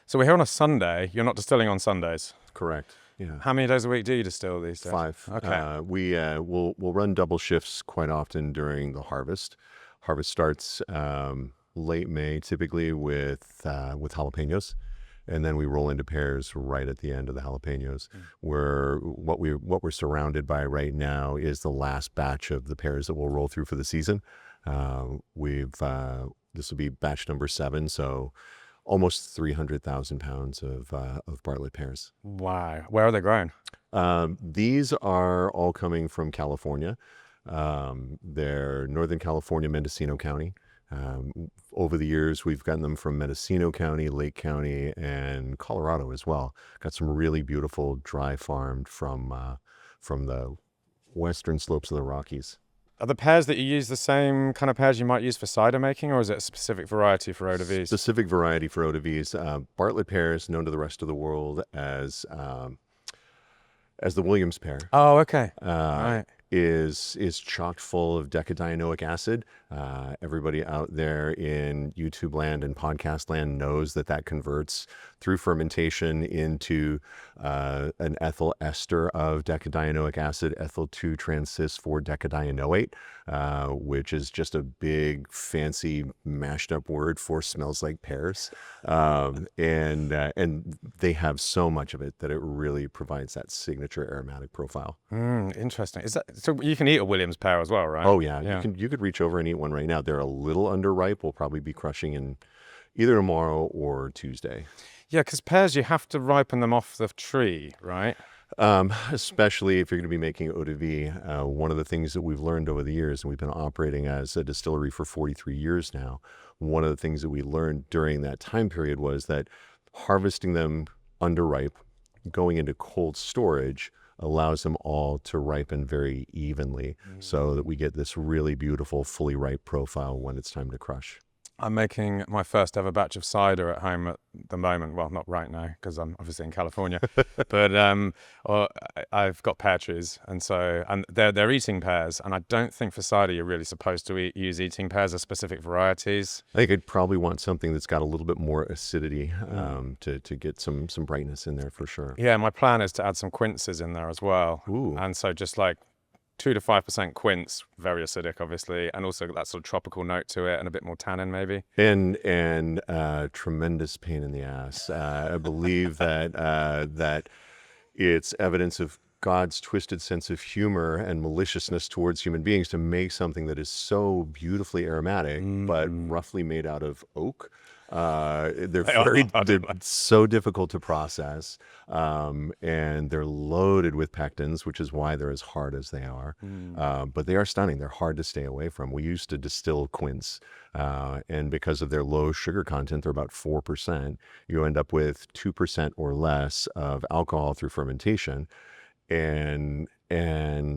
So we're here on a Sunday. You're not distilling on Sundays. Correct. Yeah. How many days a week do you distill these days? 5. Okay. We'll run double shifts quite often during the harvest. Harvest starts late May, typically with jalapenos, and then we roll into pears right at the end of the jalapenos. What we're surrounded by right now is the last batch of the pears that we'll roll through for the season. This will be batch number 7, so almost 300,000 pounds of Bartlett pears. Wow. Where are they grown? These are all coming from California. They're Northern California, Mendocino County. Over the years, we've gotten them from Mendocino County, Lake County, and Colorado as well. Got some really beautiful dry farmed from the western slopes of the Rockies. Are the pears that you use the same kind of pears you might use for cider making, or is it a specific variety for Eau de Vie? Specific variety for Eau de Vie. Bartlett pears, known to the rest of the world as the Williams pear. Oh, okay. Right. Is chock full of decadienoic acid. Everybody out there in YouTube land and podcast land knows that converts through fermentation into an ethyl ester of decadienoic acid, ethyl 2-trans-cis-4-decadienoate, which is just a big fancy mashed up word for smells like pears. And they have so much of it that it really provides that signature aromatic profile. Interesting. So you can eat a Williams pear as well, right? Oh yeah. You could reach over and eat one right now. They're a little underripe. We'll probably be crushing in either tomorrow or Tuesday. Yeah, because pears, you have to ripen them off the tree, right? Especially if you're going to be making Eau de Vie. One of the things that we've learned over the years, and we've been operating as a distillery for 43 years now, one of the things that we learned during that time period was that harvesting them underripe, going into cold storage, allows them all to ripen very evenly so that we get this really beautiful, fully ripe profile when it's time to crush. I'm making my first ever batch of cider at home at the moment. Well, not right now because I'm obviously in California, but I've got pear trees, and they're eating pears. And I don't think for cider you're really supposed to use eating pears or specific varieties. I think I'd probably want something that's got a little bit more acidity to get some brightness in there for sure. Yeah, my plan is to add some quinces in there as well. Ooh. And so just like 2 to 5% quince, very acidic, obviously, and also that sort of tropical note to it, and a bit more tannin, maybe. And tremendous pain in the ass. I believe that it's evidence of God's twisted sense of humor and maliciousness towards human beings to make something that is so beautifully aromatic, but roughly made out of oak. They're so difficult to process, and they're loaded with pectins, which is why they're as hard as they are. But they are stunning. They're hard to stay away from. We used to distill quince, and because of their low sugar content, they're about 4%. You end up with 2% or less of alcohol through fermentation. And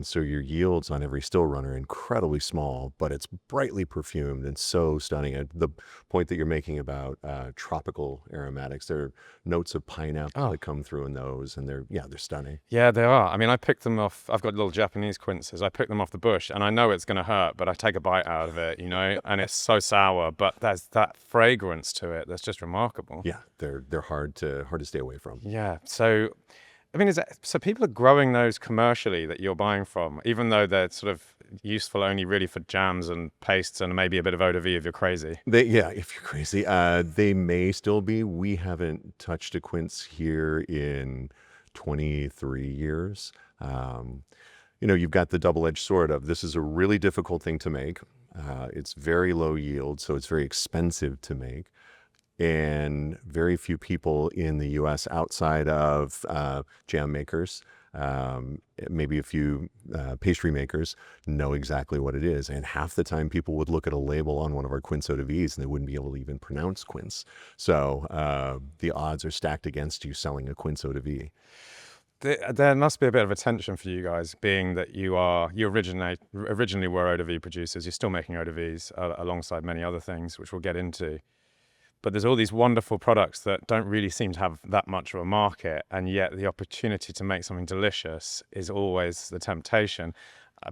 so your yields on every still run are incredibly small, but it's brightly perfumed and so stunning. And the point that you're making about tropical aromatics, there are notes of pineapple that come through in those, and they're stunning. Yeah, they are. I mean, I picked them off. I've got little Japanese quinces. I picked them off the bush, and I know it's going to hurt, but I take a bite out of it, and it's so sour, but there's that fragrance to it that's just remarkable. Yeah, they're hard to stay away from. Yeah, so I mean, so people are growing those commercially that you're buying from, even though they're sort of useful only really for jams and pastes and maybe a bit of Eau de Vie if you're crazy. If you're crazy, they may still be. We haven't touched a quince here in 23 years. You've got the double-edged sword of this is a really difficult thing to make. It's very low yield, so it's very expensive to make. And very few people in the U.S. outside of jam makers, maybe a few pastry makers, know exactly what it is. And half the time people would look at a label on one of our quince Eau de Vies and they wouldn't be able to even pronounce quince. So the odds are stacked against you selling a quince Eau de Vie. There must be a bit of a tension for you guys, being that you originally were Eau de Vie producers. You're still making Eau de Vies alongside many other things, which we'll get into. But there's all these wonderful products that don't really seem to have that much of a market, and yet the opportunity to make something delicious is always the temptation.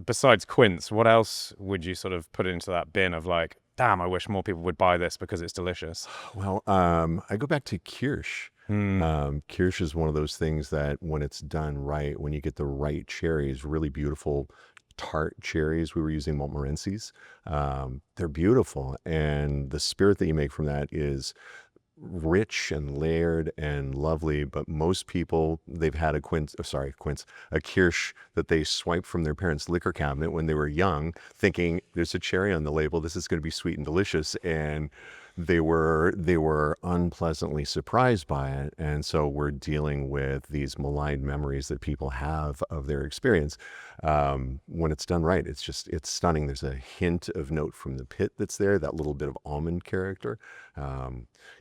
Besides quince, what else would you sort of put into that bin of like damn, I wish more people would buy this because it's delicious? Well, I go back to Kirsch. Kirsch is one of those things that when it's done right, when you get the right cherries, really beautiful tart cherries. We were using Montmorency's. They're beautiful. And the spirit that you make from that is rich and layered and lovely, but most people, they've had a a Kirsch that they swiped from their parents' liquor cabinet when they were young, thinking there's a cherry on the label, this is going to be sweet and delicious, and they were unpleasantly surprised by it. And so we're dealing with these maligned memories that people have of their experience. When it's done right, it's stunning. There's a hint of note from the pit that's there, that little bit of almond character.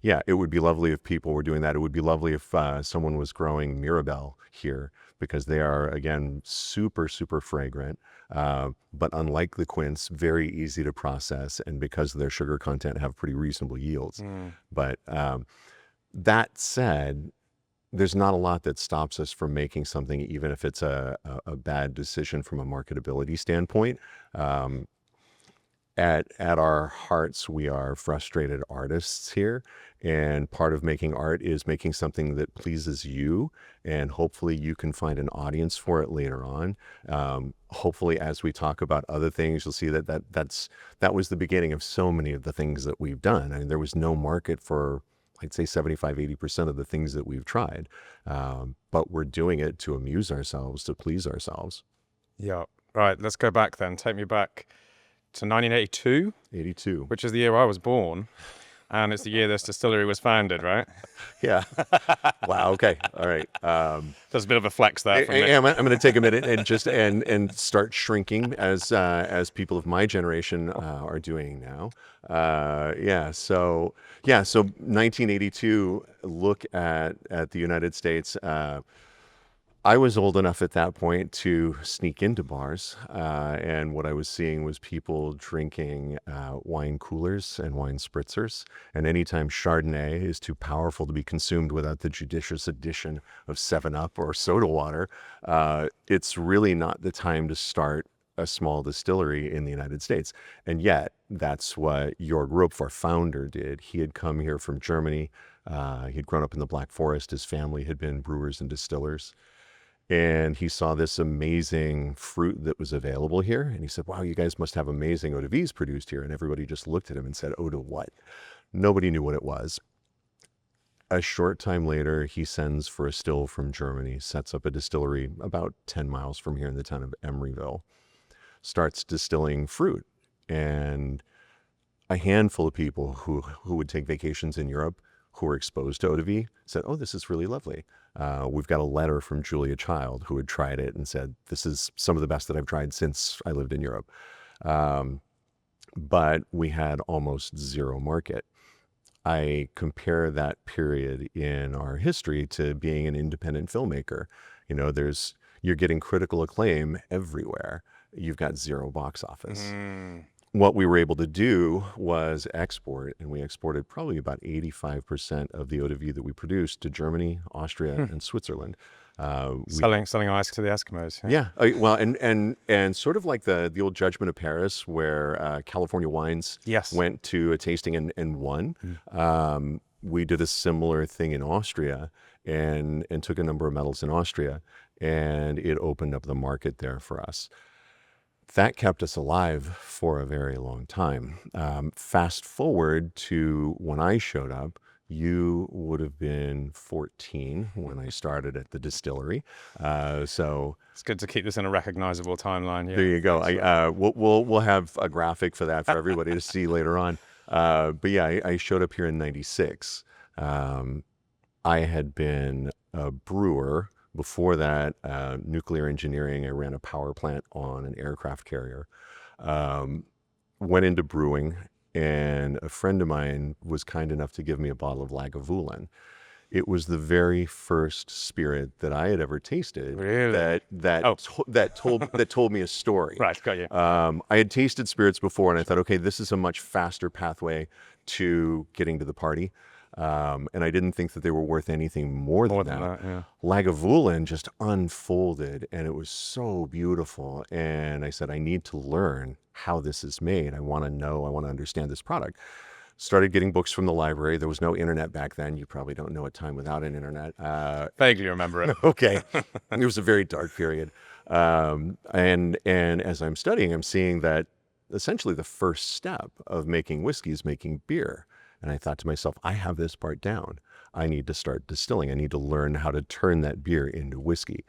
Yeah, it would be lovely if people were doing that. It would be lovely if someone was growing Mirabelle here, because they are, again, super, super fragrant. But unlike the quince, very easy to process, and because of their sugar content, have pretty reasonable yields. But that said, there's not a lot that stops us from making something, even if it's a bad decision from a marketability standpoint. At our hearts, we are frustrated artists here, and part of making art is making something that pleases you, and hopefully you can find an audience for it later on. Hopefully, as we talk about other things, you'll see that was the beginning of so many of the things that we've done. I mean, there was no market for, I'd say 75-80% of the things that we've tried, but we're doing it to amuse ourselves, to please ourselves. Yeah. Right, let's go back then. Take me back to 1982, 82. which is the year I was born, and it's the year this distillery was founded, right? Yeah. Wow. Okay. All right. There's a bit of a flex there from me. I'm going to take a minute and just and start shrinking as people of my generation are doing now. So 1982. Look at the United States. I was old enough at that point to sneak into bars, and what I was seeing was people drinking wine coolers and wine spritzers. And anytime Chardonnay is too powerful to be consumed without the judicious addition of 7-Up or soda water, it's really not the time to start a small distillery in the United States. And yet, that's what Jörg Rupf, our founder, did. He had come here from Germany. He'd grown up in the Black Forest. His family had been brewers and distillers. And he saw this amazing fruit that was available here. And he said, wow, you guys must have amazing Eau de Vies produced here. And everybody just looked at him and said, Eau de what? Nobody knew what it was. A short time later, he sends for a still from Germany, sets up a distillery about 10 miles from here in the town of Emeryville, starts distilling fruit. And a handful of people who would take vacations in Europe, who were exposed to Eau de Vie, said, oh, this is really lovely. We've got a letter from Julia Child, who had tried it and said, this is some of the best that I've tried since I lived in Europe. But we had almost zero market. I compare that period in our history to being an independent filmmaker. You know, you're getting critical acclaim everywhere. You've got zero box office. What we were able to do was export, and we exported probably about 85% of the Eau de Vie that we produced to Germany, Austria, and Switzerland. Selling ice to the Eskimos. Yeah. Well, and sort of like the old Judgment of Paris, where California wines went to a tasting and won. We did a similar thing in Austria and took a number of medals in Austria, and it opened up the market there for us. That kept us alive for a very long time. Fast forward to when I showed up, you would have been 14 when I started at the distillery. So it's good to keep this in a recognizable timeline. Yeah. There you go. We'll have a graphic for that for everybody to see later on. But yeah, I showed up here in '96. I had been a brewer. Before that, nuclear engineering. I ran a power plant on an aircraft carrier. Went into brewing, and a friend of mine was kind enough to give me a bottle of Lagavulin. It was the very first spirit that I had ever tasted. Really? that told me a story. Right, got you. I had tasted spirits before, and I thought, okay, this is a much faster pathway to getting to the party. And I didn't think that they were worth anything more than that. Yeah. Lagavulin just unfolded, and it was so beautiful. And I said, I need to learn how this is made. I want to know, I want to understand this product. Started getting books from the library. There was no internet back then. You probably don't know a time without an internet. Vaguely remember it. Okay. It was a very dark period. And as I'm studying, I'm seeing that essentially the first step of making whiskey is making beer. And I thought to myself, I have this part down. I need to start distilling. I need to learn how to turn that beer into whiskey.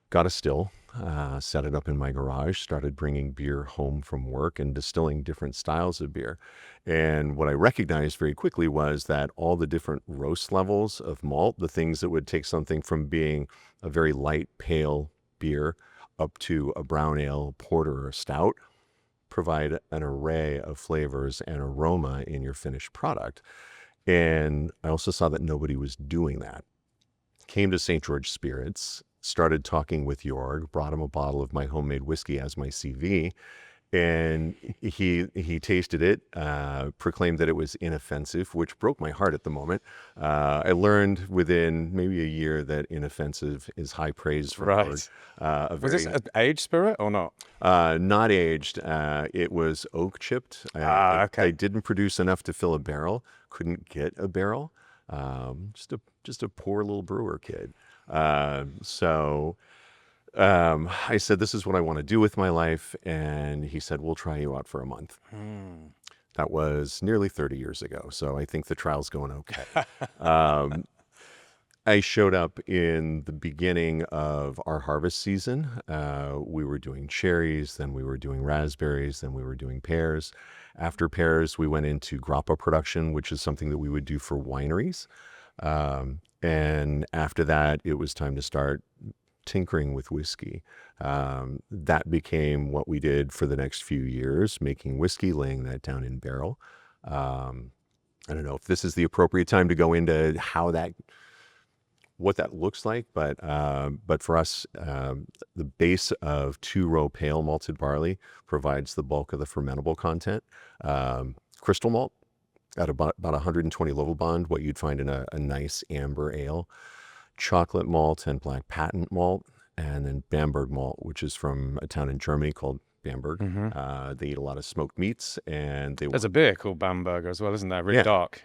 Got a still, set it up in my garage, started bringing beer home from work and distilling different styles of beer. And what I recognized very quickly was that all the different roast levels of malt, the things that would take something from being a very light, pale beer up to a brown ale, porter, or a stout, provide an array of flavors and aroma in your finished product. And I also saw that nobody was doing that. Came to St. George Spirits, started talking with Jörg, brought him a bottle of my homemade whiskey as my CV, and he tasted it, proclaimed that it was inoffensive, which broke my heart at the moment. I learned within maybe a year that inoffensive is high praise for Right. Was this an aged spirit or not? Not aged. It was oak chipped. Okay. I didn't produce enough to fill a barrel. Couldn't get a barrel. Just a poor little brewer kid. I said, this is what I want to do with my life. And he said, we'll try you out for a month. That was nearly 30 years ago. So I think the trial's going okay. I showed up in the beginning of our harvest season. We were doing cherries, then we were doing raspberries, then we were doing pears. After pears, we went into grappa production, which is something that we would do for wineries. And after that, it was time to start tinkering with whiskey. That became what we did for the next few years, making whiskey, laying that down in barrel. I don't know if this is the appropriate time to go into what that looks like, but for us, the base of 2-row pale malted barley provides the bulk of the fermentable content. Crystal malt at about 120 Lovibond, what you'd find in a nice amber ale. Chocolate malt and black patent malt, and then Bamberg malt, which is from a town in Germany called Bamberg. They eat a lot of smoked meats, and there's a beer called Bamberg as well, isn't there? Really dark.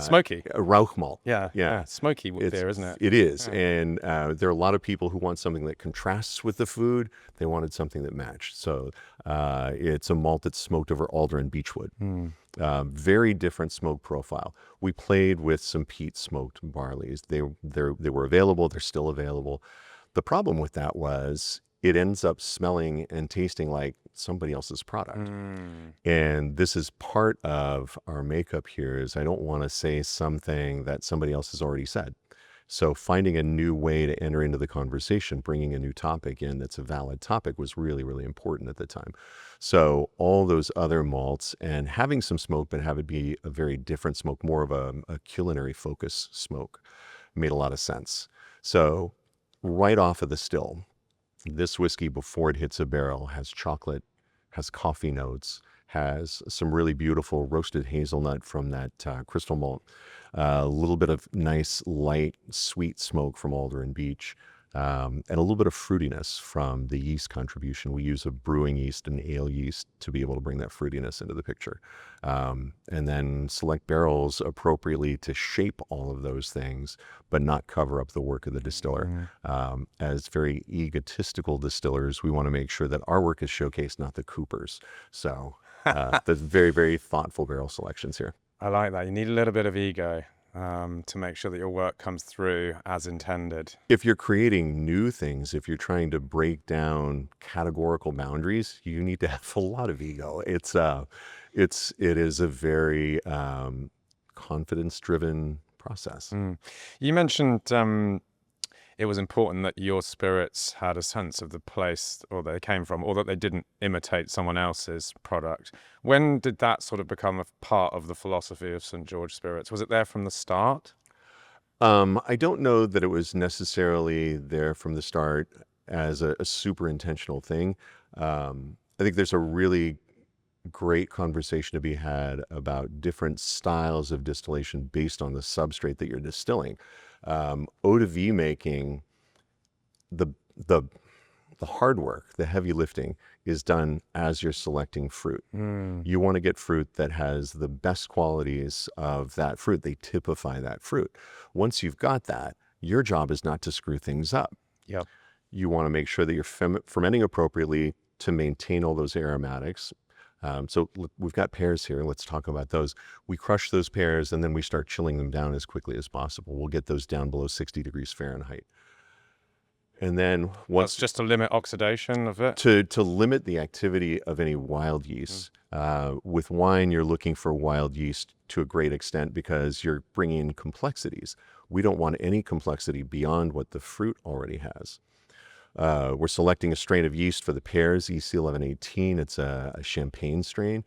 Smoky. Rauch malt. Yeah. Smoky beer, isn't it? It is, and there are a lot of people who want something that contrasts with the food. They wanted something that matched. So it's a malt that's smoked over alder and beechwood. Very different smoke profile. We played with some peat smoked barleys. They were available. They're still available. The problem with that was it ends up smelling and tasting like somebody else's product. And this is part of our makeup here is I don't want to say something that somebody else has already said. So finding a new way to enter into the conversation, bringing a new topic in that's a valid topic was really, really important at the time. So all those other malts and having some smoke, but have it be a very different smoke, more of a culinary focus smoke, made a lot of sense. So right off of the still, this whiskey, before it hits a barrel, has chocolate, has coffee notes, has some really beautiful roasted hazelnut from that crystal malt, a little bit of nice, light, sweet smoke from alder and beech, and a little bit of fruitiness from the yeast contribution. We use a brewing yeast and ale yeast to be able to bring that fruitiness into the picture. And then select barrels appropriately to shape all of those things, but not cover up the work of the distiller. As very egotistical distillers, we want to make sure that our work is showcased, not the Cooper's. So there's very, very thoughtful barrel selections here. I like that. You need a little bit of ego to make sure that your work comes through as intended. If you're creating new things, if you're trying to break down categorical boundaries, you need to have a lot of ego. It is a very confidence-driven process. You mentioned it was important that your spirits had a sense of the place or they came from, or that they didn't imitate someone else's product. When did that sort of become a part of the philosophy of St George Spirits? Was it there from the start? I don't know that it was necessarily there from the start as a super intentional thing. I think there's a really great conversation to be had about different styles of distillation based on the substrate that you're distilling. Eau de Vie making, the the the hard work, the heavy lifting is done as you're selecting fruit. You want to get fruit that has the best qualities of that fruit. They typify that fruit. Once you've got that, your job is not to screw things up. Yep. You want to make sure that you're fermenting appropriately to maintain all those aromatics. So we've got pears here. Let's talk about those. We crush those pears and then we start chilling them down as quickly as possible. We'll get those down below 60 degrees Fahrenheit. And then once That's just to limit oxidation of it? to limit the activity of any wild yeast. With wine, you're looking for wild yeast to a great extent because you're bringing in complexities. We don't want any complexity beyond what the fruit already has. We're selecting a strain of yeast for the pears, EC1118. It's a champagne strain.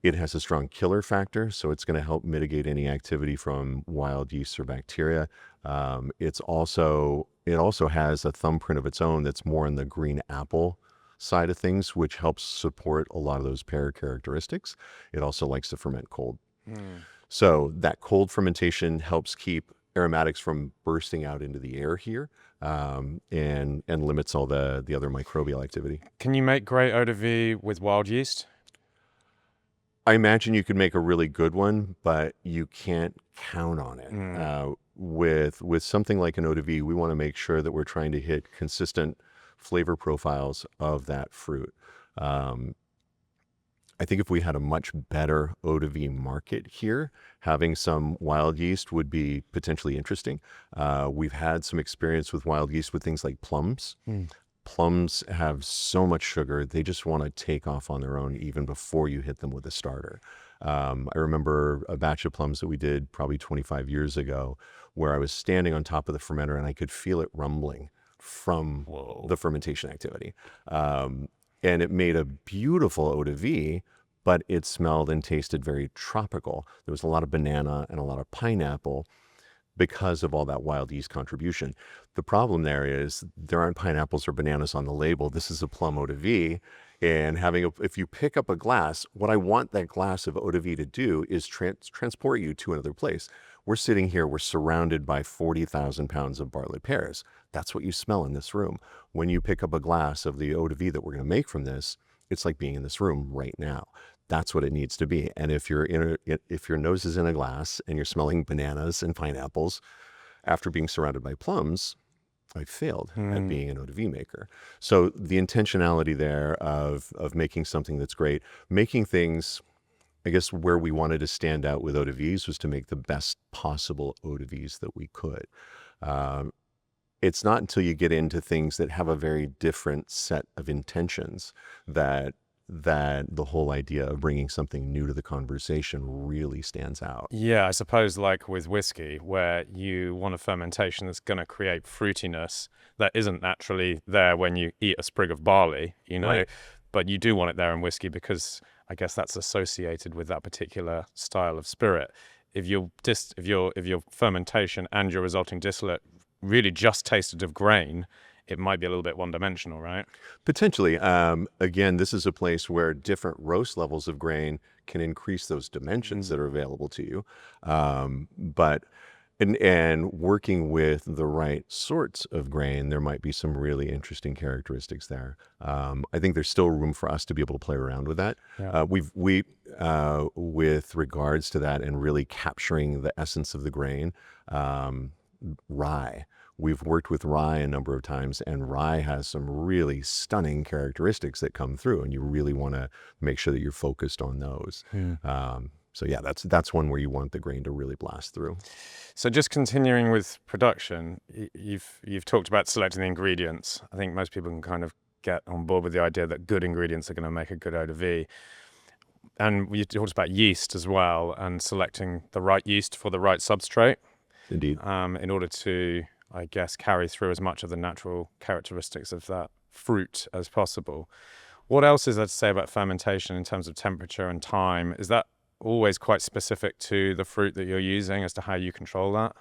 It has a strong killer factor, so it's going to help mitigate any activity from wild yeast or bacteria. It also has a thumbprint of its own that's more in the green apple side of things, which helps support a lot of those pear characteristics. It also likes to ferment cold. So that cold fermentation helps keep aromatics from bursting out into the air here, and limits all the other microbial activity. Can you make great eau de vie with wild yeast? I imagine you could make a really good one, but you can't count on it. With something like an eau de vie, we want to make sure that we're trying to hit consistent flavor profiles of that fruit. I think if we had a much better eau de vie market here, having some wild yeast would be potentially interesting. We've had some experience with wild yeast with things like plums. Plums have so much sugar, they just want to take off on their own even before you hit them with a starter. I remember a batch of plums that we did probably 25 years ago where I was standing on top of the fermenter and I could feel it rumbling from the fermentation activity. And it made a beautiful eau de vie, but it smelled and tasted very tropical. There was a lot of banana and a lot of pineapple because of all that wild yeast contribution. The problem there is there aren't pineapples or bananas on the label. This is a plum eau de vie. And if you pick up a glass, what I want that glass of eau de vie to do is transport you to another place. We're sitting here, we're surrounded by 40,000 pounds of barley pears. That's what you smell in this room. When you pick up a glass of the eau de vie that we're going to make from this, it's like being in this room right now. That's what it needs to be. And if your nose is in a glass and you're smelling bananas and pineapples after being surrounded by plums, I failed at being an eau de vie maker. So the intentionality there of making something that's great, making things, I guess where we wanted to stand out with eau de vies was to make the best possible eau de vies that we could. It's not until you get into things that have a very different set of intentions that the whole idea of bringing something new to the conversation really stands out. Yeah, I suppose like with whiskey, where you want a fermentation that's going to create fruitiness that isn't naturally there when you eat a sprig of barley, Right. but you do want it there in whiskey because I guess that's associated with that particular style of spirit. If your fermentation and your resulting distillate really just tasted of grain, it might be a little bit one-dimensional, right? Potentially. Again, this is a place where different roast levels of grain can increase those dimensions that are available to you. But working with the right sorts of grain, there might be some really interesting characteristics there. I think there's still room for us to be able to play around with that. Yeah. With regards to that and really capturing the essence of the grain, rye. We've worked with rye a number of times, and rye has some really stunning characteristics that come through, and you really want to make sure that you're focused on those. So yeah, that's one where you want the grain to really blast through. So just continuing with production, you've talked about selecting the ingredients. I think most people can kind of get on board with the idea that good ingredients are going to make a good eau de vie. And we talked about yeast as well, and selecting the right yeast for the right substrate. Indeed. In order to, I guess, carry through as much of the natural characteristics of that fruit as possible. What else is there to say about fermentation in terms of temperature and time? Is that always quite specific to the fruit that you're using as to how you control that?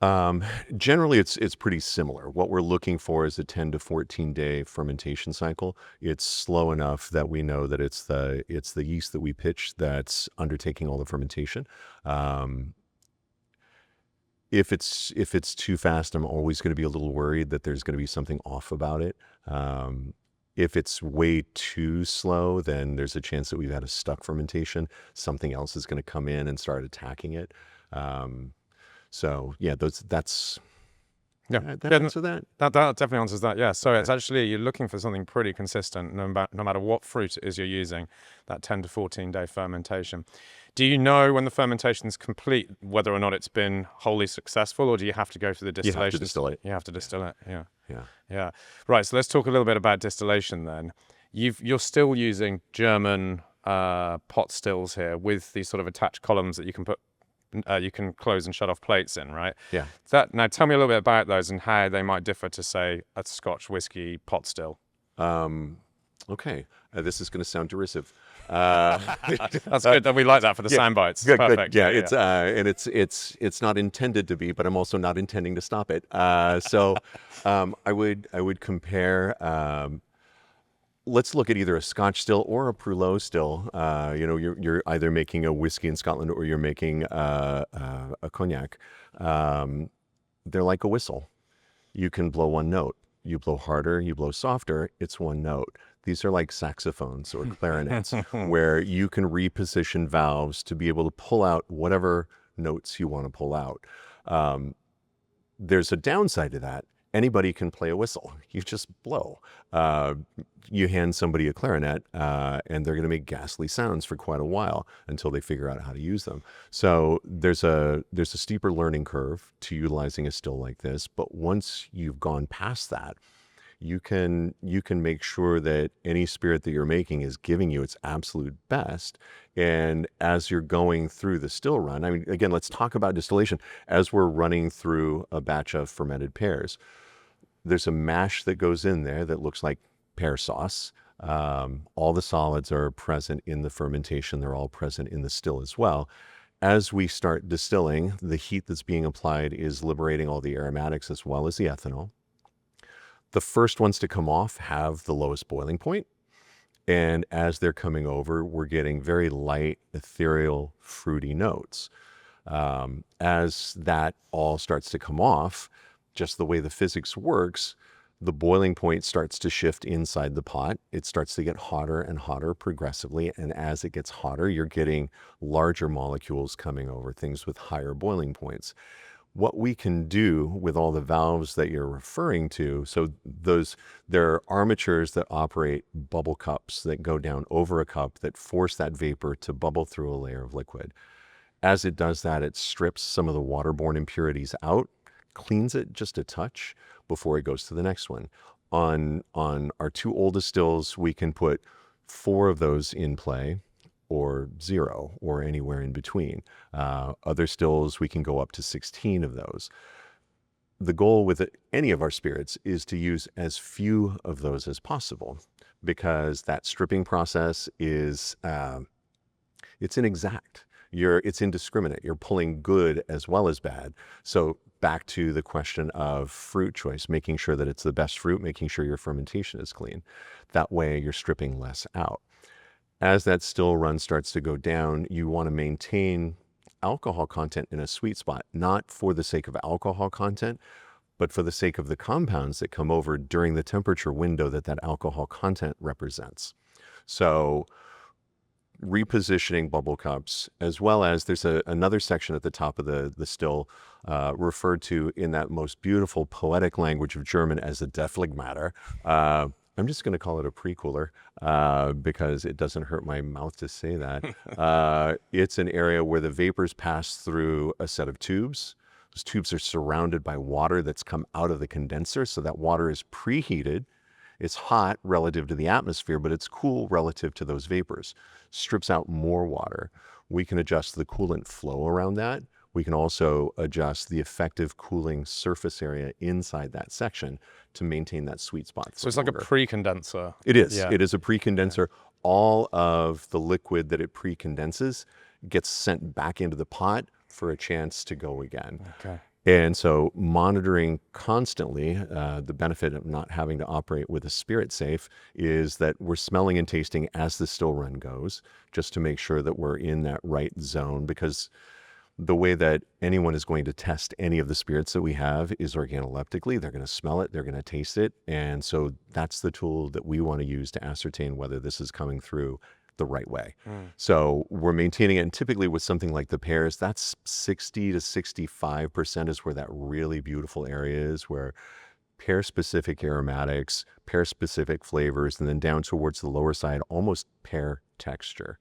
Generally, it's pretty similar. What we're looking for is a 10 to 14 day fermentation cycle. It's slow enough that we know that it's the yeast that we pitch that's undertaking all the fermentation. If it's too fast, I'm always going to be a little worried that there's going to be something off about it. If it's way too slow, then there's a chance that we've had a stuck fermentation. Something else is going to come in and start attacking it. So yeah, that's that answer that. That definitely answers that. Yeah. So it's actually, you're looking for something pretty consistent, no matter what fruit it is you're using. That 10 to 14 day fermentation. Do you know when the fermentation is complete whether or not it's been wholly successful, or do you have to go through the distillation? You have to distill it. You have to distill it. Yeah. Yeah. Yeah. Right. So let's talk a little bit about distillation then. You're still using German pot stills here with these sort of attached columns that you can put. You can close and shut off plates in, right? Yeah. Now tell me a little bit about those and how they might differ to, say, a Scotch whiskey pot still. Okay. This is going to sound derisive. That's good. We like that for the sound bites. Good, Perfect. good. Yeah, it's and it's not intended to be, but I'm also not intending to stop it. So I would compare. Let's look at either a Scotch still or a Prulot still. You're either making a whiskey in Scotland or you're making a cognac. They're like a whistle. You can blow one note. You blow harder, you blow softer, it's one note. These are like saxophones or clarinets where you can reposition valves to be able to pull out whatever notes you want to pull out. There's a downside to that. Anybody can play a whistle. You just blow. You hand somebody a clarinet, and they're going to make ghastly sounds for quite a while until they figure out how to use them. So there's a steeper learning curve to utilizing a still like this. But once you've gone past that, you can make sure that any spirit that you're making is giving you its absolute best. And as you're going through the still run, I mean, again, let's talk about distillation. As we're running through a batch of fermented pears, there's a mash that goes in there that looks like pear sauce. All the solids are present in the fermentation. They're all present in the still as well. As we start distilling, the heat that's being applied is liberating all the aromatics as well as the ethanol. The first ones to come off have the lowest boiling point. And as they're coming over, we're getting very light, ethereal, fruity notes. As that all starts to come off, just the way the physics works, the boiling point starts to shift inside the pot. It starts to get hotter and hotter progressively. And as it gets hotter, you're getting larger molecules coming over, things with higher boiling points. What we can do with all the valves that you're referring to, so there are armatures that operate bubble cups that go down over a cup that force that vapor to bubble through a layer of liquid. As it does that, it strips some of the waterborne impurities out, cleans it just a touch before it goes to the next one. On our two oldest stills, we can put 4 of those in play, or 0, or anywhere in between. Other stills, we can go up to 16 of those. The goal with any of our spirits is to use as few of those as possible, because that stripping process is, it's inexact. It's indiscriminate. You're pulling good as well as bad. So back to the question of fruit choice, making sure that it's the best fruit, making sure your fermentation is clean. That way you're stripping less out. As that still run starts to go down, you want to maintain alcohol content in a sweet spot, not for the sake of alcohol content, but for the sake of the compounds that come over during the temperature window that alcohol content represents. So repositioning bubble cups, as well as there's another section at the top of the still referred to in that most beautiful poetic language of German as a Dephlegmatter. I'm just going to call it a pre-cooler because it doesn't hurt my mouth to say that. It's an area where the vapors pass through a set of tubes. Those tubes are surrounded by water that's come out of the condenser, so that water is preheated. It's hot relative to the atmosphere, but it's cool relative to those vapors. Strips out more water. We can adjust the coolant flow around that. We can also adjust the effective cooling surface area inside that section to maintain that sweet spot. So it's like a pre-condenser. It is. Yeah. It is a pre-condenser. Yeah. All of the liquid that it pre-condenses gets sent back into the pot for a chance to go again. Okay. And so monitoring constantly, the benefit of not having to operate with a spirit safe is that we're smelling and tasting as the still run goes, just to make sure that we're in that right zone, because the way that anyone is going to test any of the spirits that we have is organoleptically. They're going to smell it, they're going to taste it. And so that's the tool that we want to use to ascertain whether this is coming through the right way. So we're maintaining it. And typically with something like the Pears, that's 60 to 65% is where that really beautiful area is, where pear-specific aromatics, pear-specific flavors, and then down towards the lower side, almost pear texture.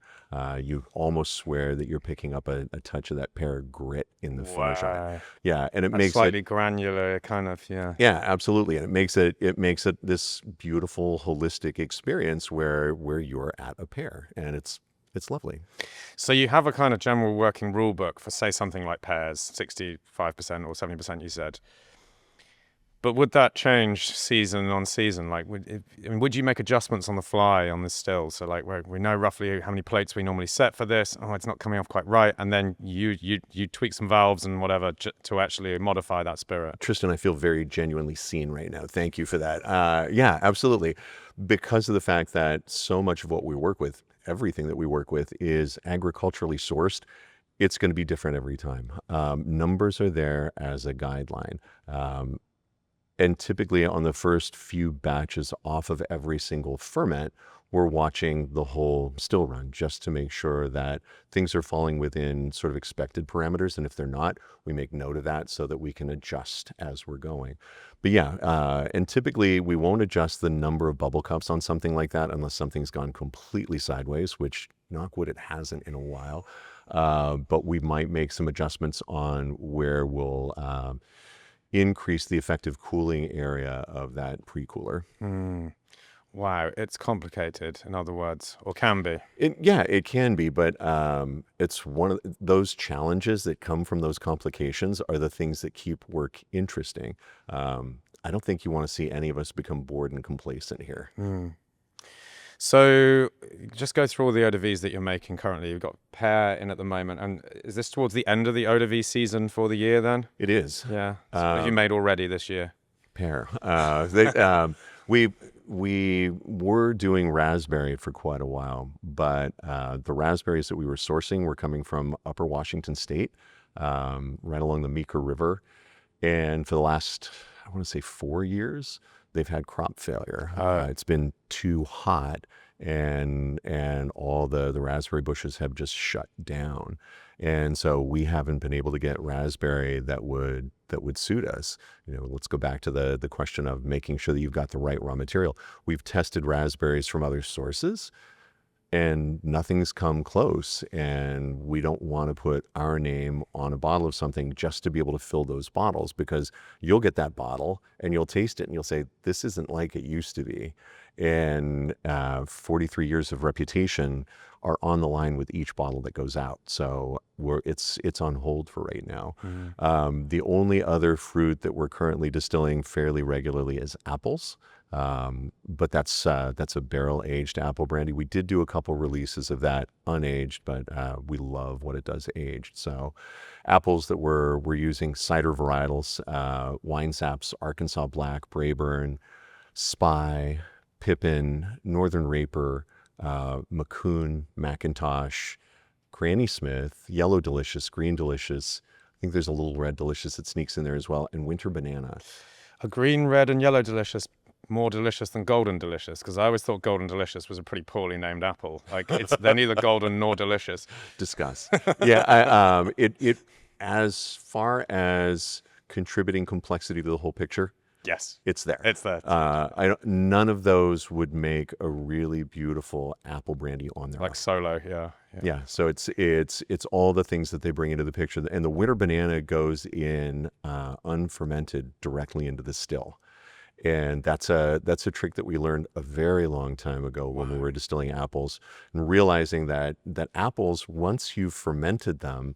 You almost swear that you're picking up a touch of that pear grit in the finish on it. Yeah, and it makes slightly it granular, kind of. Yeah. Yeah, absolutely, and it makes it this beautiful holistic experience where you're at a pear, and it's lovely. So you have a kind of general working rule book for, say, something like Pears, 65% or 70%, you said. But would that change season on season? Like, would you make adjustments on the fly on this still? So, like, we know roughly how many plates we normally set for this. Oh, it's not coming off quite right, and then you tweak some valves and whatever to actually modify that spirit. Tristan, I feel very genuinely seen right now. Thank you for that. Yeah, absolutely. Because of the fact that so much of what we work with, everything that we work with, is agriculturally sourced, it's going to be different every time. Numbers are there as a guideline. And typically on the first few batches off of every single ferment, we're watching the whole still run just to make sure that things are falling within sort of expected parameters. And if they're not, we make note of that so that we can adjust as we're going. But yeah, and typically we won't adjust the number of bubble cups on something like that unless something's gone completely sideways, which, knock wood, it hasn't in a while. But we might make some adjustments on where we'll increase the effective cooling area of that pre-cooler. Wow, it's complicated, in other words, or can be. It can be, but it's one of those challenges that come from those complications are the things that keep work interesting. I don't think you want to see any of us become bored and complacent here. So just go through all the Eau de Vies that you're making currently. You've got pear in at the moment. And is this towards the end of the Eau de Vie season for the year then? It is. Yeah. So what have you made already this year? Pear. We were doing raspberry for quite a while, but the raspberries that we were sourcing were coming from Upper Washington State, right along the Meeker River. And for the last, I want to say 4 years, they've had crop failure. It's been too hot, and all the raspberry bushes have just shut down. And so we haven't been able to get raspberry that would suit us. Let's go back to the question of making sure that you've got the right raw material. We've tested raspberries from other sources, and nothing's come close. And we don't want to put our name on a bottle of something just to be able to fill those bottles, because you'll get that bottle and you'll taste it and you'll say, this isn't like it used to be. And 43 years of reputation are on the line with each bottle that goes out. So it's on hold for right now. The only other fruit that we're currently distilling fairly regularly is apples. But that's a barrel-aged apple brandy. We did do a couple releases of that unaged, but we love what it does aged. So apples that we're using, cider varietals, wine saps, Arkansas Black, Braeburn, Spy, Pippin, Northern Raper, Macoun, Macintosh, Granny Smith, Yellow Delicious, Green Delicious. I think there's a little Red Delicious that sneaks in there as well, and Winter Banana. A green, red, and yellow delicious more delicious than golden delicious? Because I always thought golden delicious was a pretty poorly named apple. Like they're neither golden nor delicious. Discuss. Yeah, it as far as contributing complexity to the whole picture. Yes, it's there. It's there. None of those would make a really beautiful apple brandy on their own. Like solo, yeah. Yeah, so it's all the things that they bring into the picture, and the winter banana goes in unfermented directly into the still, and that's a trick that we learned a very long time ago when we were distilling apples, and realizing that apples, once you've fermented them,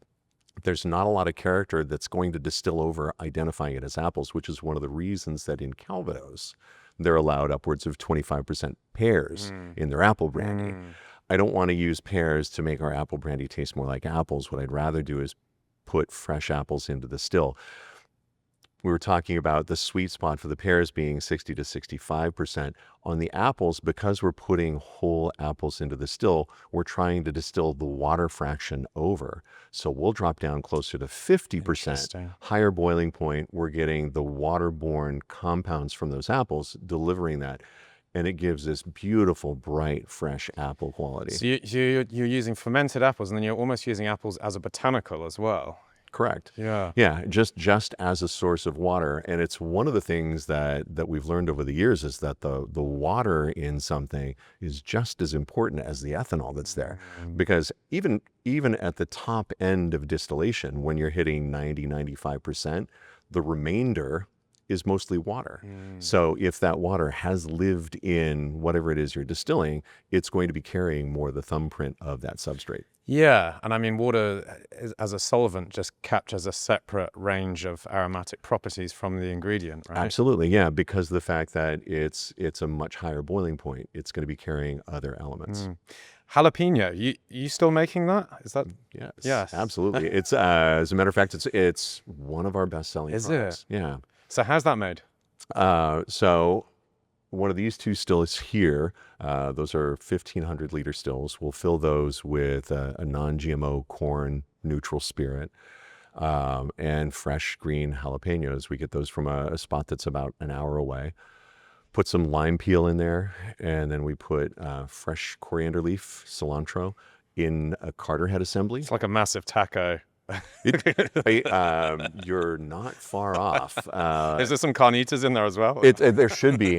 there's not a lot of character that's going to distill over identifying it as apples, which is one of the reasons that in Calvados, they're allowed upwards of 25% pears in their apple brandy. I don't want to use pears to make our apple brandy taste more like apples. What I'd rather do is put fresh apples into the still. we were talking about the sweet spot for the pears being 60 to 65%. On the apples, because we're putting whole apples into the still, we're trying to distill the water fraction over. So we'll drop down closer to 50%. Higher boiling point, we're getting the waterborne compounds from those apples, delivering that. And it gives this beautiful, bright, fresh apple quality. So you're using fermented apples, and then you're almost using apples as a botanical as well. Correct. Yeah. Yeah, just as a source of water. And it's one of the things that we've learned over the years is that the water in something is just as important as the ethanol that's there. Because even at the top end of distillation, when you're hitting 90, 95%, the remainder is mostly water. So if that water has lived in whatever it is you're distilling, it's going to be carrying more of the thumbprint of that substrate. Yeah, and I mean, water as a solvent just captures a separate range of aromatic properties from the ingredient, right? Absolutely, yeah, because of the fact that it's a much higher boiling point, it's going to be carrying other elements. Jalapeno, you still making that? Is that? Yes, absolutely. It's as a matter of fact, it's one of our best-selling products. It? Yeah. So how's that made? So one of these two stills here, those are 1,500 liter stills. We'll fill those with a non-GMO corn neutral spirit and fresh green jalapenos. We get those from a spot that's about an hour away. Put some lime peel in there, and then we put fresh coriander leaf, cilantro, in a Carter head assembly. It's like a massive taco. You're not far off. Is there some carnitas in there as well? There should be.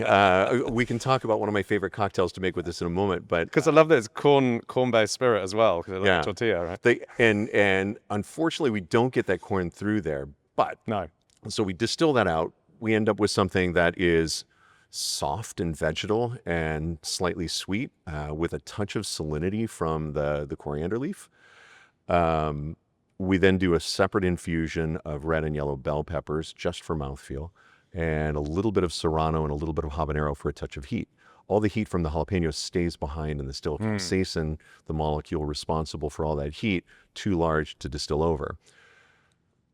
We can talk about one of my favorite cocktails to make with this in a moment, but because I love that it's corn-based spirit as well. Because I love tortilla, right? And unfortunately, we don't get that corn through there. But no, so we distill that out. We end up with something that is soft and vegetal and slightly sweet, with a touch of salinity from the coriander leaf. We then do a separate infusion of red and yellow bell peppers just for mouthfeel, and a little bit of serrano and a little bit of habanero for a touch of heat. All the heat from the jalapeno stays behind in the still. Capsaicin, the molecule responsible for all that heat, too large to distill over.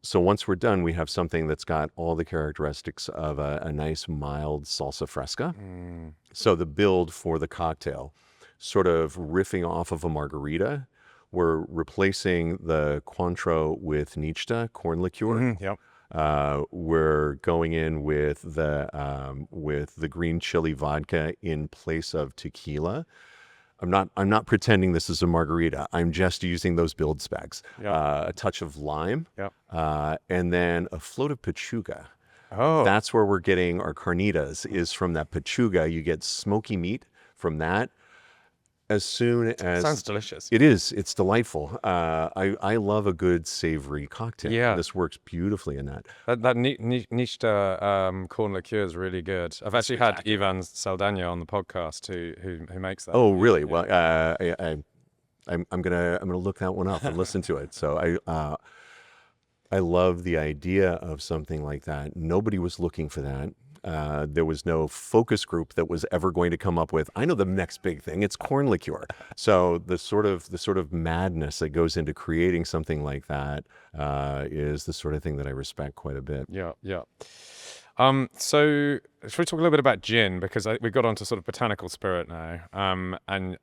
So once we're done, we have something that's got all the characteristics of a nice mild salsa fresca. So the build for the cocktail, sort of riffing off of a margarita, we're replacing the Cointreau with Nixta, corn liqueur. We're going in with the green chili vodka in place of tequila. I'm not pretending this is a margarita. I'm just using those build specs. A touch of lime, and then a float of pechuga. Oh, that's where we're getting our carnitas, is from that pechuga. You get smoky meat from that. As soon as sounds delicious. It is. It's delightful. I love a good savory cocktail. Yeah, this works beautifully in that. That Nixta corn liqueur is really good. I've actually had Ivan Saldana on the podcast who makes that. Oh, really? Well, I'm gonna look that one up and listen to it. So I love the idea of something like that. Nobody was looking for that. There was no focus group that was ever going to come up with, I know the next big thing, it's corn liqueur. So the sort of madness that goes into creating something like that is the sort of thing that I respect quite a bit. Yeah. So should we talk a little bit about gin, because we got onto sort of botanical spirit now. And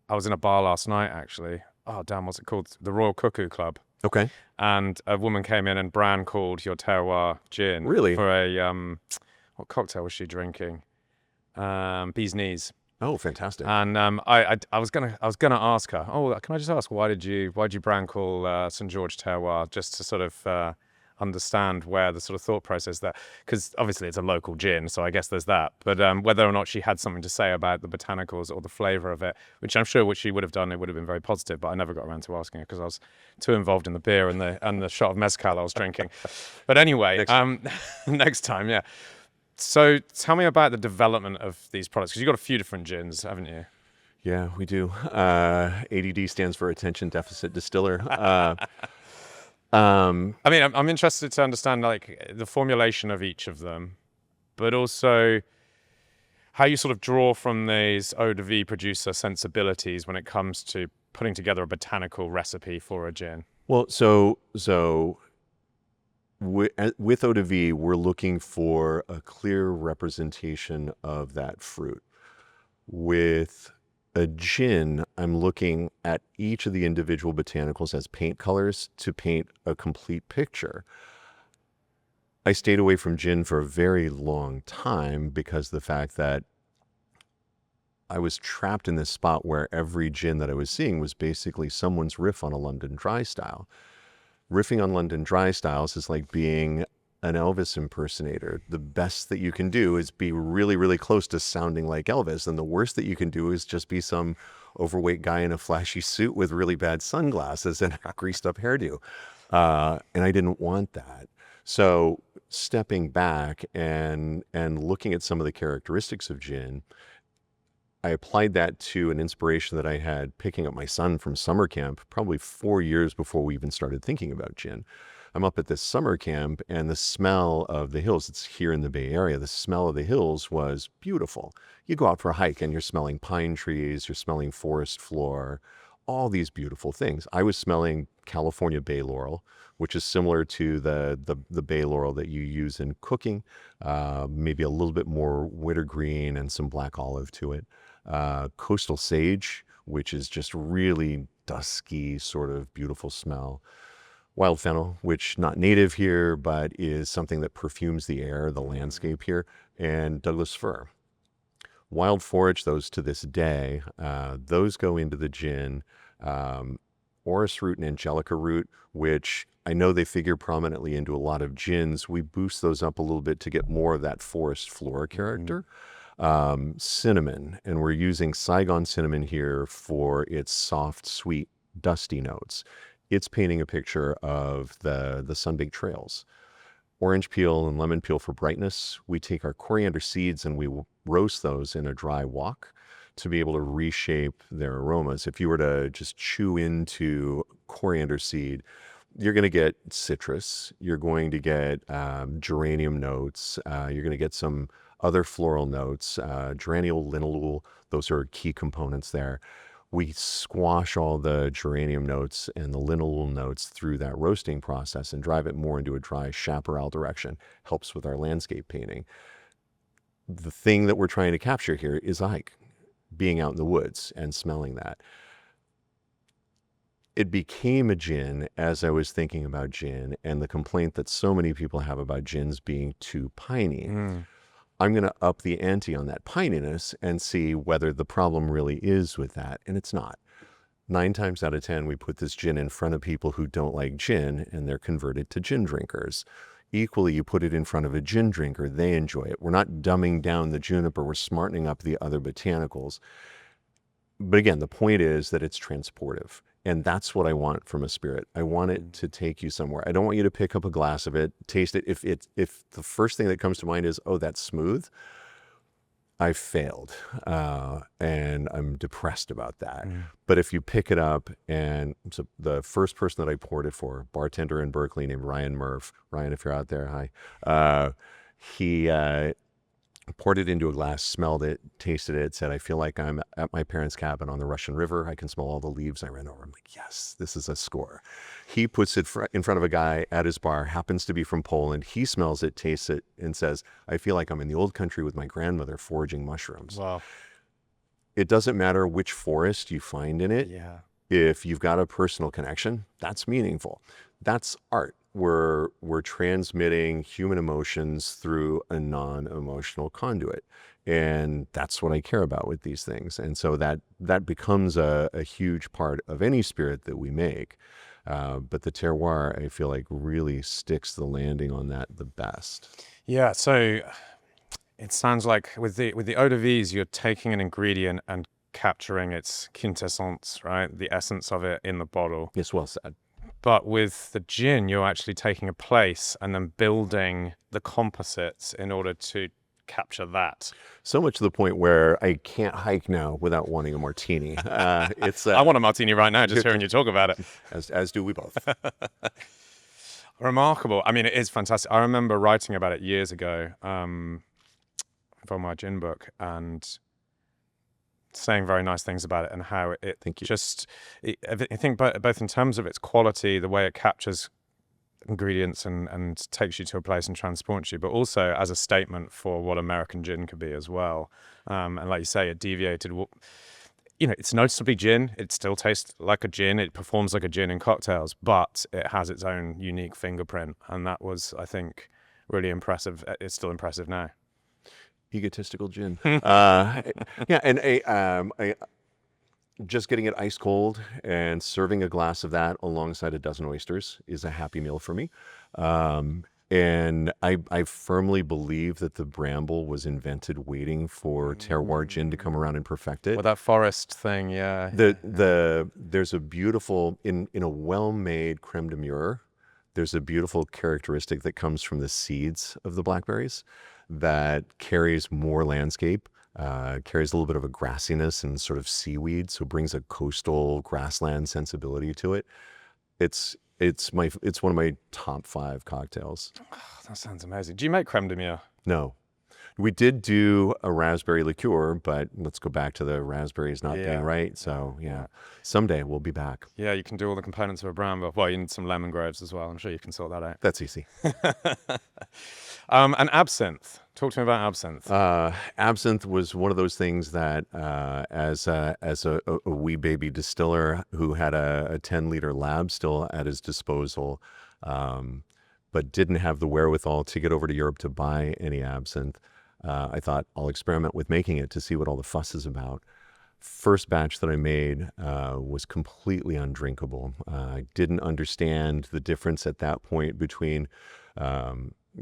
I was in a bar last night, actually. Oh damn, what's it called? The Royal Cuckoo Club. Okay. And a woman came in and Bran called your terroir gin. Really? For a what cocktail was she drinking? Bee's knees. Oh, fantastic! And I was gonna ask her. Oh, can I just ask why'd you Bran call St George terroir, just to sort of understand where the sort of thought process there, because obviously it's a local gin, so I guess there's that. But whether or not she had something to say about the botanicals or the flavour of it, which I'm sure what she would have done, it would have been very positive. But I never got around to asking her because I was too involved in the beer and the shot of mezcal I was drinking. But anyway, next time, yeah. So tell me about the development of these products, because you've got a few different gins, haven't you? Yeah, we do. ADD stands for Attention Deficit Distiller. I mean, I'm interested to understand like the formulation of each of them, but also how you sort of draw from these Eau de Vie producer sensibilities when it comes to putting together a botanical recipe for a gin. Well, so with Eau de Vie, we're looking for a clear representation of that fruit. With a gin, I'm looking at each of the individual botanicals as paint colors to paint a complete picture. I stayed away from gin for a very long time because of the fact that I was trapped in this spot where every gin that I was seeing was basically someone's riff on a London dry style. Riffing on London dry styles is like being an Elvis impersonator. The best that you can do is be really, really close to sounding like Elvis. And the worst that you can do is just be some overweight guy in a flashy suit with really bad sunglasses and a greased up hairdo. And I didn't want that. So stepping back and looking at some of the characteristics of gin, I applied that to an inspiration that I had picking up my son from summer camp probably 4 years before we even started thinking about gin. I'm up at this summer camp and the smell of the hills, it's here in the Bay Area, the smell of the hills was beautiful. You go out for a hike and you're smelling pine trees, you're smelling forest floor, all these beautiful things. I was smelling California bay laurel, which is similar to the bay laurel that you use in cooking, maybe a little bit more wintergreen and some black olive to it. Coastal sage, which is just really dusky, sort of beautiful smell. Wild fennel, which not native here, but is something that perfumes the air, the landscape here, and Douglas fir. Wild forage, those to this day, those go into the gin. Orris root and angelica root, which I know they figure prominently into a lot of gins. We boost those up a little bit to get more of that forest flora character. Cinnamon, and we're using Saigon cinnamon here for its soft, sweet, dusty notes. It's painting a picture of the sun-baked trails. Orange peel and lemon peel for brightness. We take our coriander seeds and we roast those in a dry wok to be able to reshape their aromas. If you were to just chew into coriander seed, you're going to get citrus, you're going to get geranium notes, you're going to get some other floral notes, geraniol, linalool, those are key components there. We squash all the geranium notes and the linalool notes through that roasting process and drive it more into a dry chaparral direction. Helps with our landscape painting. The thing that we're trying to capture here is a hike, being out in the woods and smelling that. It became a gin as I was thinking about gin and the complaint that so many people have about gins being too piney. I'm going to up the ante on that pininess and see whether the problem really is with that, and it's not. 9 times out of 10, we put this gin in front of people who don't like gin, and they're converted to gin drinkers. Equally, you put it in front of a gin drinker, they enjoy it. We're not dumbing down the juniper, we're smartening up the other botanicals. But again, the point is that it's transportive. And that's what I want from a spirit. I want it to take you somewhere. I don't want you to pick up a glass of it, taste it. If the first thing that comes to mind is, oh, that's smooth, I failed. And I'm depressed about that. But if you pick it up, and so the first person that I poured it for, bartender in Berkeley named Ryan Murph. Ryan, if you're out there, hi. He poured it into a glass, smelled it, tasted it, said, I feel like I'm at my parents' cabin on the Russian River. I can smell all the leaves. I ran over. I'm like, yes, this is a score. He puts it in front of a guy at his bar, happens to be from Poland. He smells it, tastes it, and says, I feel like I'm in the old country with my grandmother foraging mushrooms. Wow. It doesn't matter which forest you find in it. Yeah. If you've got a personal connection, that's meaningful. That's art. We're transmitting human emotions through a non-emotional conduit. And that's what I care about with these things. And so that becomes a huge part of any spirit that we make. But the terroir, I feel like, really sticks the landing on that the best. Yeah, so it sounds like with the eau de vies, you're taking an ingredient and capturing its quintessence, right? The essence of it in the bottle. Yes, well said. But with the gin, you're actually taking a place and then building the composites in order to capture that. So much to the point where I can't hike now without wanting a martini. It's I want a martini right now, just hearing you talk about it. As do we both. Remarkable. I mean, it is fantastic. I remember writing about it years ago for my gin book and saying very nice things about it and how it Thank you. I think both in terms of its quality, the way it captures ingredients and takes you to a place and transports you, but also as a statement for what American gin could be as well. And like you say, it deviated. It's noticeably gin. It still tastes like a gin. It performs like a gin in cocktails, but it has its own unique fingerprint. And that was, I think, really impressive. It's still impressive now. Egotistical gin. Just getting it ice cold and serving a glass of that alongside a dozen oysters is a happy meal for me. And I firmly believe that the bramble was invented waiting for terroir gin to come around and perfect it. Well, that forest thing, yeah. There's a beautiful, in a well-made creme de mure, there's a beautiful characteristic that comes from the seeds of the blackberries that carries more landscape, carries a little bit of a grassiness and sort of seaweed, so brings a coastal grassland sensibility to it. It's one of my top 5 cocktails. Oh, that sounds amazing. Do you make creme de mure? No. We did do a raspberry liqueur, but let's go back to the raspberries not being right. So, someday we'll be back. Yeah, you can do all the components of a bramble. Well, you need some lemon groves as well. I'm sure you can sort that out. That's easy. And absinthe. Talk to me about absinthe. Absinthe was one of those things that, as a wee baby distiller who had a 10-liter lab still at his disposal, but didn't have the wherewithal to get over to Europe to buy any absinthe, I thought I'll experiment with making it to see what all the fuss is about. First batch that I made was completely undrinkable. I didn't understand the difference at that point between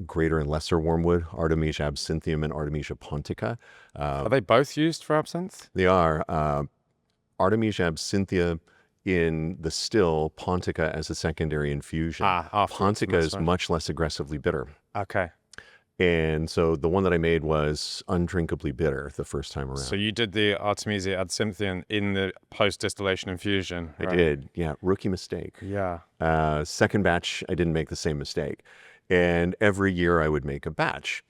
greater and lesser wormwood, Artemisia absinthium and Artemisia pontica. Are they both used for absinthe? They are. Artemisia absinthium in the still, pontica as a secondary infusion. Pontica is much less aggressively bitter. Okay. And so the one that I made was undrinkably bitter the first time around. So you did the Artemisia absinthium in the post-distillation infusion, right? I did, yeah. Rookie mistake. Yeah. Second batch, I didn't make the same mistake. And every year I would make a batch.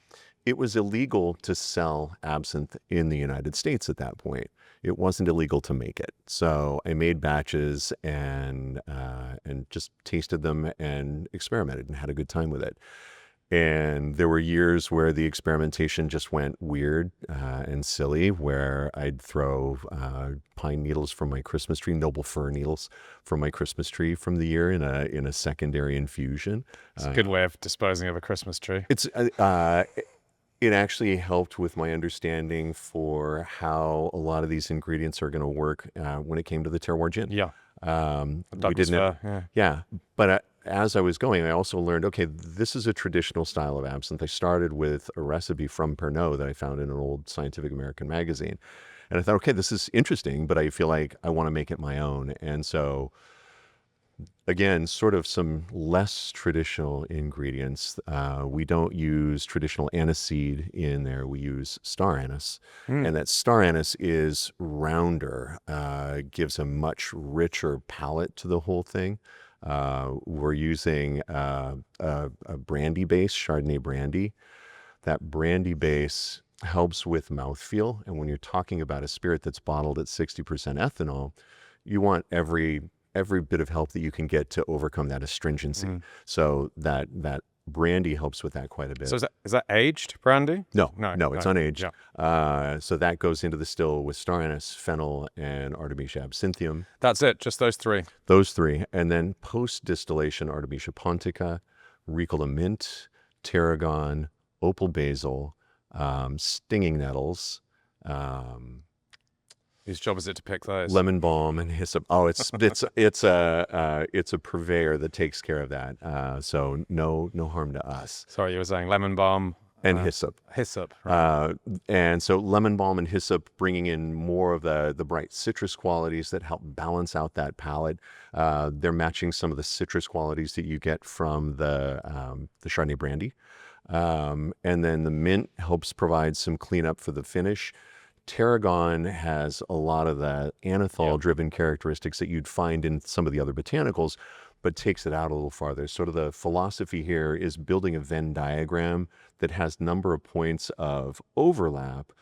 It was illegal to sell absinthe in the United States at that point. It wasn't illegal to make it. So I made batches and just tasted them and experimented and had a good time with it. And there were years where the experimentation just went weird and silly, where I'd throw pine needles from my Christmas tree, noble fir needles from my Christmas tree from the year in a secondary infusion. It's a good way of disposing of a Christmas tree. It actually helped with my understanding for how a lot of these ingredients are going to work when it came to the terroir gin. Yeah. We didn't. Yeah. But as I was going, I also learned, okay, this is a traditional style of absinthe. I started with a recipe from Pernod that I found in an old Scientific American magazine. And I thought, okay, this is interesting, but I feel like I want to make it my own. And so, again, sort of some less traditional ingredients. We don't use traditional aniseed in there. We use star anise. And that star anise is rounder, gives a much richer palate to the whole thing. We're using a brandy base, Chardonnay brandy. That brandy base helps with mouthfeel. And when you're talking about a spirit that's bottled at 60% ethanol, you want every bit of help that you can get to overcome that astringency. So that brandy helps with that quite a bit. So is that aged brandy? No, it's unaged. Yeah. So that goes into the still with star anise, fennel, and Artemisia absinthium. That's it, just those three? Those three. And then post-distillation, Artemisia pontica, Ricola mint, tarragon, opal basil, stinging nettles, whose job is it to pick those? Lemon balm and hyssop. Oh, it's a purveyor that takes care of that. So no harm to us. Sorry, you were saying lemon balm and hyssop. Hyssop. Right. And so lemon balm and hyssop, bringing in more of the bright citrus qualities that help balance out that palate. They're matching some of the citrus qualities that you get from the Chardonnay brandy. And then the mint helps provide some cleanup for the finish. Tarragon has a lot of the anethol-driven characteristics that you'd find in some of the other botanicals, but takes it out a little farther. Sort of the philosophy here is building a Venn diagram that has number of points of overlap,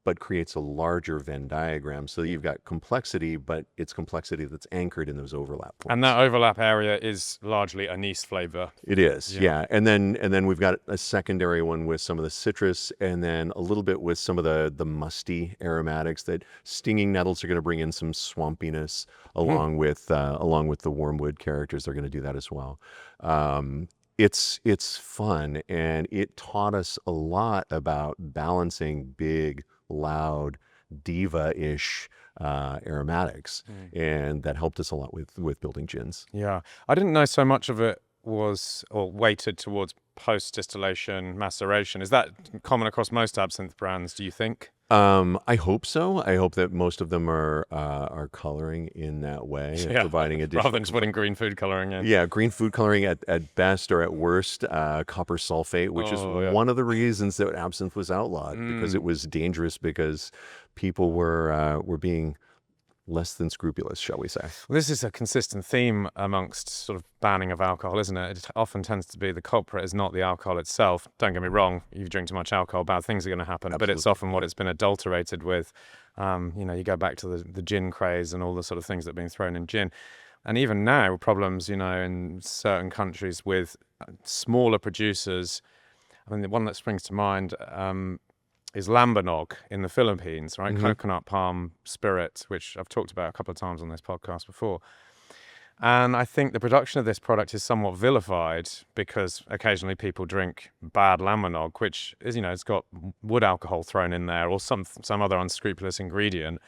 but creates a larger Venn diagram. So you've got complexity, but it's complexity that's anchored in those overlap points. And that overlap area is largely anise flavor. It is, yeah. And then we've got a secondary one with some of the citrus, and then a little bit with some of the musty aromatics. That stinging nettles are going to bring in some swampiness, along with the wormwood characters. They're going to do that as well. It's fun, and it taught us a lot about balancing big, loud, diva-ish aromatics, and that helped us a lot with building gins. Yeah, I didn't know so much of it was or weighted towards post-distillation maceration. Is that common across most absinthe brands, do you think? I hope so. I hope that most of them are coloring in that way, providing additional, rather than just putting green food coloring in. Yeah, green food coloring at best, or at worst, copper sulfate, which is one of the reasons that absinthe was outlawed, because it was dangerous, because people were being less than scrupulous, shall we say. Well, this is a consistent theme amongst sort of banning of alcohol, isn't it? It often tends to be the culprit is not the alcohol itself. Don't get me wrong, if you drink too much alcohol, bad things are going to happen. Absolutely. But it's often what it's been adulterated with. You go back to the gin craze and all the sort of things that have been thrown in gin. And even now, problems, in certain countries with smaller producers. I mean, the one that springs to mind is Lambanog in the Philippines, right? Coconut palm spirit, which I've talked about a couple of times on this podcast before. And I think the production of this product is somewhat vilified because occasionally people drink bad Lambanog, which is, it's got wood alcohol thrown in there or some other unscrupulous ingredient.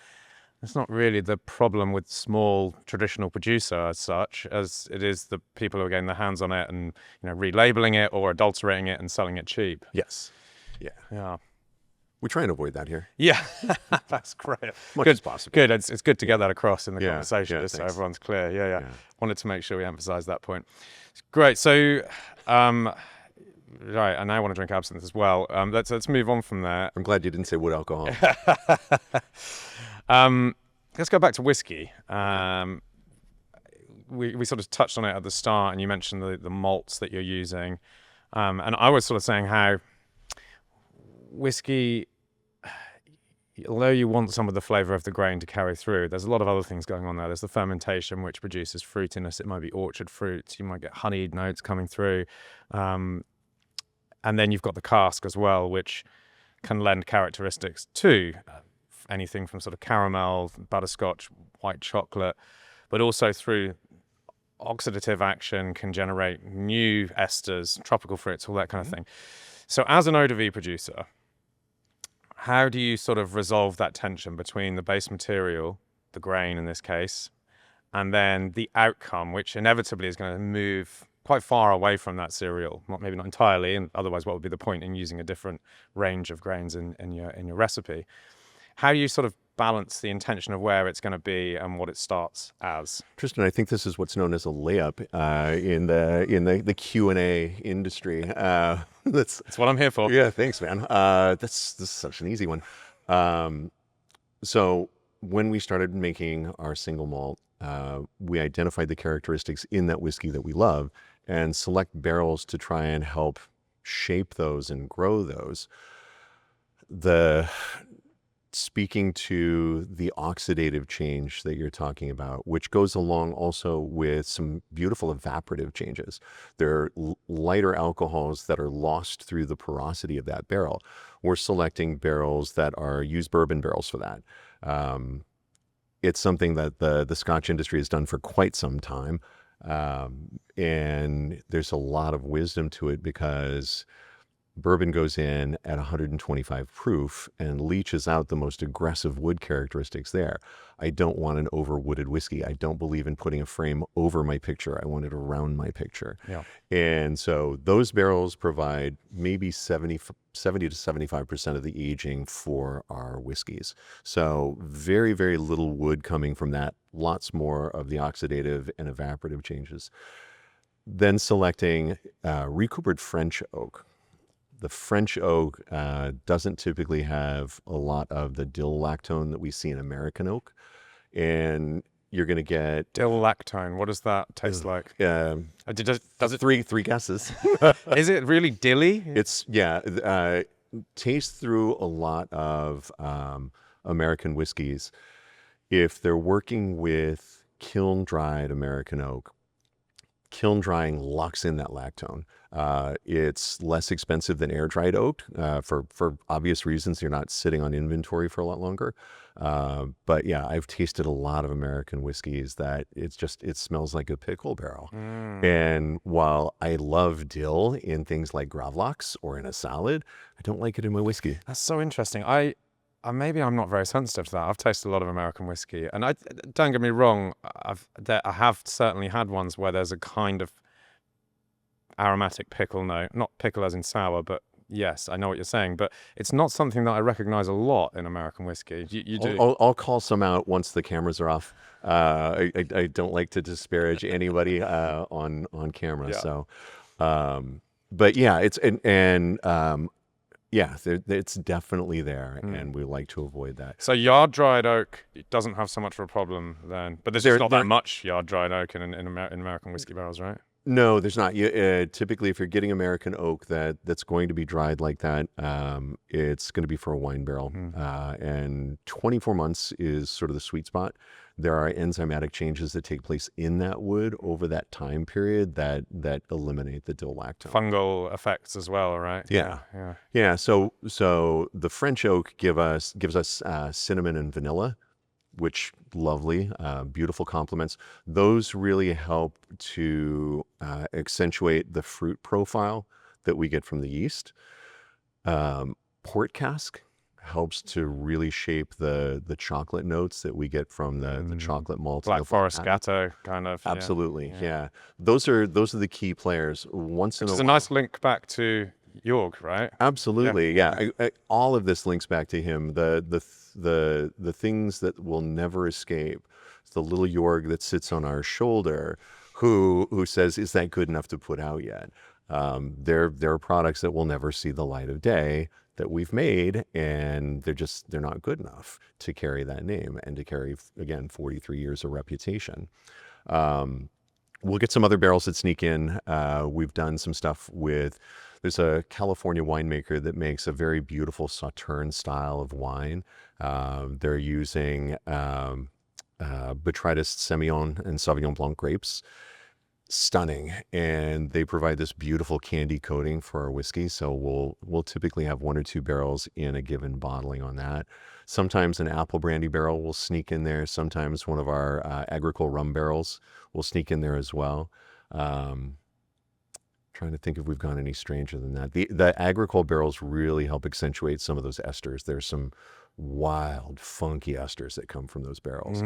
It's not really the problem with small traditional producer as such, as it is the people who are getting their hands on it and, relabeling it or adulterating it and selling it cheap. Yes. Yeah. We try and avoid that here. Yeah, that's great. Much as possible. Good. It's good to get that across in the conversation, just so thanks. everyone's clear. Yeah. Wanted to make sure we emphasize that point. Great. So, right, and I want to drink absinthe as well. Let's move on from there. I'm glad you didn't say wood alcohol. Let's go back to whiskey. We sort of touched on it at the start, and you mentioned the malts that you're using. And I was sort of saying how whiskey, although you want some of the flavor of the grain to carry through, there's a lot of other things going on there. There's the fermentation, which produces fruitiness. It might be orchard fruits. You might get honeyed notes coming through. And then you've got the cask as well, which can lend characteristics to anything from sort of caramel, butterscotch, white chocolate, but also through oxidative action can generate new esters, tropical fruits, all that kind of thing. So as an Eau de Vie producer, how do you sort of resolve that tension between the base material, the grain in this case, and then the outcome, which inevitably is going to move quite far away from that cereal, maybe not entirely, and otherwise what would be the point in using a different range of grains in your recipe? How do you sort of balance the intention of where it's going to be and what it starts as? Tristan, I think this is what's known as a layup in the Q&A industry. That's what I'm here for. Yeah, thanks, man. This is such an easy one. So when we started making our single malt, we identified the characteristics in that whiskey that we love and select barrels to try and help shape those and grow those. Speaking to the oxidative change that you're talking about, which goes along also with some beautiful evaporative changes. There are lighter alcohols that are lost through the porosity of that barrel. We're selecting barrels that are used bourbon barrels for that. It's something that the Scotch industry has done for quite some time. And there's a lot of wisdom to it because bourbon goes in at 125 proof and leaches out the most aggressive wood characteristics there. I don't want an over-wooded whiskey. I don't believe in putting a frame over my picture. I want it around my picture. Yeah. And so those barrels provide maybe 70 to 75% of the aging for our whiskeys. So very, very little wood coming from that. Lots more of the oxidative and evaporative changes. Then selecting recoopered French oak. The French oak doesn't typically have a lot of the dill lactone that we see in American oak. And you're going to get... Dill lactone, what does that taste like? Does it three guesses. Is it really dilly? It's, taste through a lot of American whiskeys. If they're working with kiln-dried American oak, kiln drying locks in that lactone. It's less expensive than air-dried oak for obvious reasons. You're not sitting on inventory for a lot longer. But yeah, I've tasted a lot of American whiskeys that it smells like a pickle barrel. And while I love dill in things like gravlax or in a salad, I don't like it in my whiskey. That's so interesting. Maybe I'm not very sensitive to that. I've tasted a lot of American whiskey, and don't get me wrong, I have certainly had ones where there's a kind of aromatic pickle note, not pickle as in sour, but yes, I know what you're saying. But it's not something that I recognize a lot in American whiskey. You do. I'll call some out once the cameras are off. I don't like to disparage anybody on camera. Yeah. So, but yeah, it's definitely there, and we like to avoid that. So yard-dried oak doesn't have so much of a problem then, but there's just not that much yard-dried oak in American whiskey barrels, right? No, there's not. Typically, if you're getting American oak that's going to be dried like that, it's going to be for a wine barrel, and 24 months is sort of the sweet spot. There are enzymatic changes that take place in that wood over that time period that eliminate the dill lactone. Fungal effects as well, right? Yeah. So the French oak gives us cinnamon and vanilla, which lovely, beautiful complements. Those really help to accentuate the fruit profile that we get from the yeast. Port cask helps to really shape the chocolate notes that we get from the chocolate malt. Black Forest Gatto kind of. Absolutely, yeah. Those are the key players. It's a nice link back to Jörg, right? Absolutely, yeah. All of this links back to him. The things that will never escape. It's the little Jörg that sits on our shoulder, who says, "Is that good enough to put out yet?" There are products that will never see the light of day that we've made, and they're not good enough to carry that name and to carry, again, 43 years of reputation. We'll get some other barrels that sneak in. We've done some stuff with, there's a California winemaker that makes a very beautiful Sauterne style of wine. They're using Botrytis Semillon and Sauvignon Blanc grapes. Stunning, and they provide this beautiful candy coating for our whiskey. So we'll typically have 1 or 2 barrels in a given bottling on that. Sometimes an apple brandy barrel will sneak in there. Sometimes one of our agricole rum barrels will sneak in there as well. Trying to think if we've gone any stranger than that. The agricole barrels really help accentuate some of those esters. There's some wild, funky esters that come from those barrels.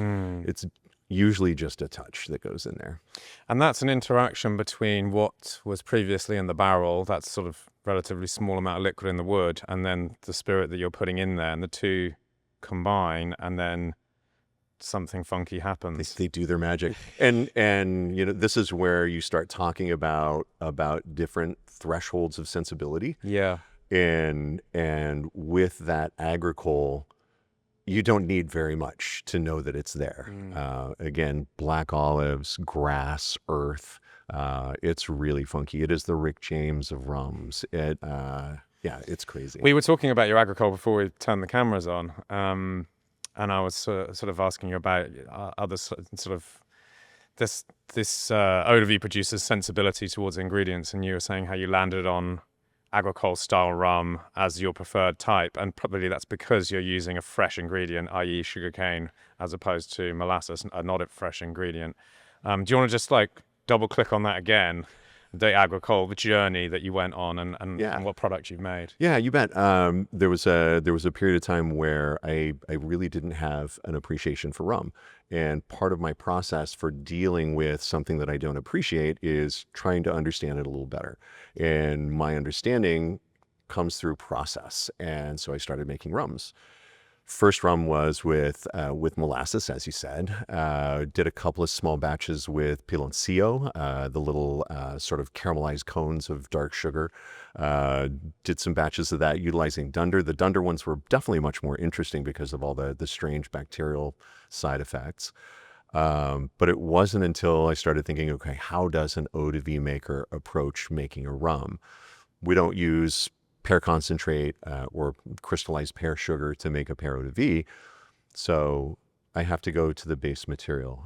It's usually just a touch that goes in there. And that's an interaction between what was previously in the barrel, that's sort of relatively small amount of liquid in the wood, and then the spirit that you're putting in there, and the two combine, and then something funky happens. They do their magic. And this is where you start talking about different thresholds of sensibility. Yeah. And with that agricole, you don't need very much to know that it's there. Again, black olives, grass, earth. It's really funky. It is the Rick James of rums. It's crazy. We were talking about your agricole before we turned the cameras on, and I was sort of asking you about other sort of this Eau de Vie producer's sensibility towards ingredients, and you were saying how you landed on agricole style rum as your preferred type, and probably that's because you're using a fresh ingredient, i.e. sugarcane, as opposed to molasses, a not a fresh ingredient. Do you want to just double click on that again, the agricole, the journey that you went on, and what product you've made? Yeah, you bet. There was a period of time where I really didn't have an appreciation for rum. And part of my process for dealing with something that I don't appreciate is trying to understand it a little better. And my understanding comes through process. And so I started making rums. First rum was with molasses, as you said. Did a couple of small batches with piloncillo, the little sort of caramelized cones of dark sugar. Did some batches of that utilizing dunder. The dunder ones were definitely much more interesting because of all the strange bacterial side effects. But it wasn't until I started thinking, okay, how does an Eau de Vie maker approach making a rum? We don't use pear concentrate or crystallized pear sugar to make a pear eau de vie. So I have to go to the base material.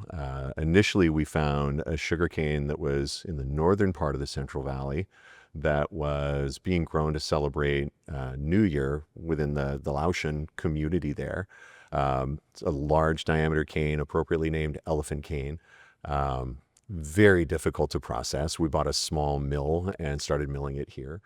Initially, we found a sugarcane that was in the northern part of the Central Valley that was being grown to celebrate New Year within the Laotian community there. It's a large diameter cane, appropriately named elephant cane. Very difficult to process. We bought a small mill and started milling it here.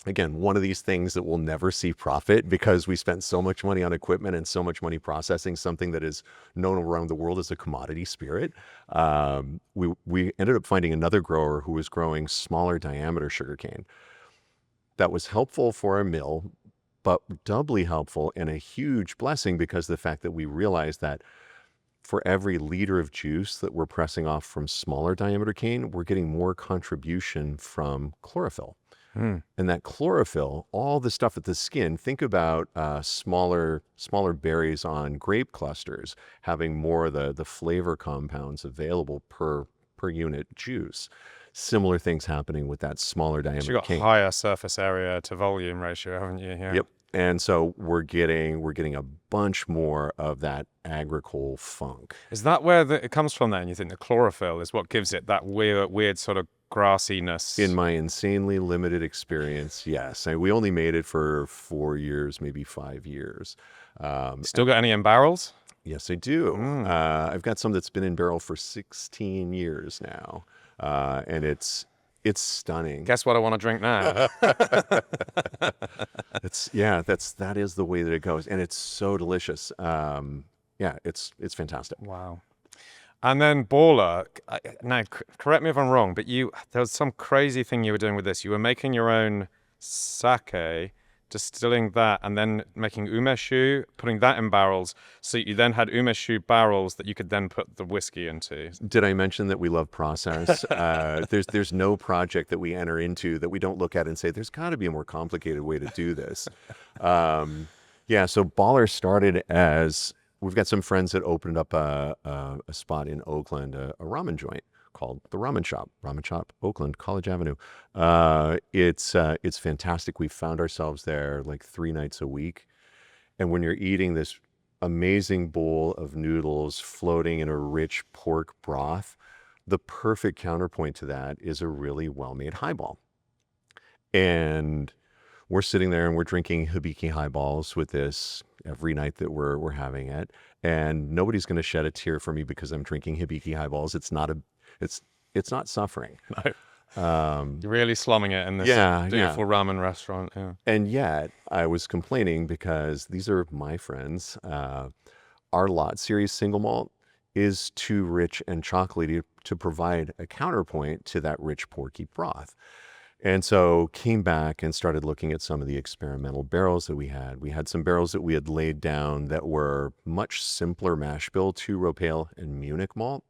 Again, one of these things that will never see profit because we spent so much money on equipment and so much money processing something that is known around the world as a commodity spirit. We ended up finding another grower who was growing smaller diameter sugarcane. That was helpful for our mill, but doubly helpful and a huge blessing because of the fact that we realized that for every liter of juice that we're pressing off from smaller diameter cane, we're getting more contribution from chlorophyll. And that chlorophyll, all the stuff at the skin, think about smaller berries on grape clusters having more of the flavor compounds available per unit juice. Similar things happening with that smaller diameter So you've got cane. higher surface area to volume ratio, haven't you? Yeah. Yep. And so we're getting a bunch more of that agricole funk. Is that where it comes from then? You think the chlorophyll is what gives it that weird sort of grassiness? In my insanely limited experience, yes. We only made it for 4 years, maybe 5 years. Still got any in barrels? Yes, I do. I've got some that's been in barrel for 16 years now, and it's stunning. Guess what I want to drink now? That is the way that it goes, and it's so delicious. It's fantastic. Wow. And then Baller, now correct me if I'm wrong, but there was some crazy thing you were doing with this. You were making your own sake, distilling that, and then making umeshu, putting that in barrels. So you then had umeshu barrels that you could then put the whiskey into. Did I mention that we love process? There's no project that we enter into that we don't look at and say, there's got to be a more complicated way to do this. So Baller started as... We've got some friends that opened up a spot in Oakland, a ramen joint called the Ramen Shop, Oakland, College Avenue. It's fantastic. We found ourselves there like 3 nights a week. And when you're eating this amazing bowl of noodles floating in a rich pork broth, the perfect counterpoint to that is a really well-made highball. And we're sitting there and we're drinking Hibiki highballs with this every night that we're having it, and nobody's going to shed a tear for me because I'm drinking Hibiki highballs. It's not suffering. No. You're really slumming it in this beautiful ramen restaurant. Yeah. And yet I was complaining because these are my friends. Our Lot Series single malt is too rich and chocolatey to provide a counterpoint to that rich porky broth. And so came back and started looking at some of the experimental barrels that we had. We had some barrels that we had laid down that were much simpler mash bill, 2-row pale and Munich malt.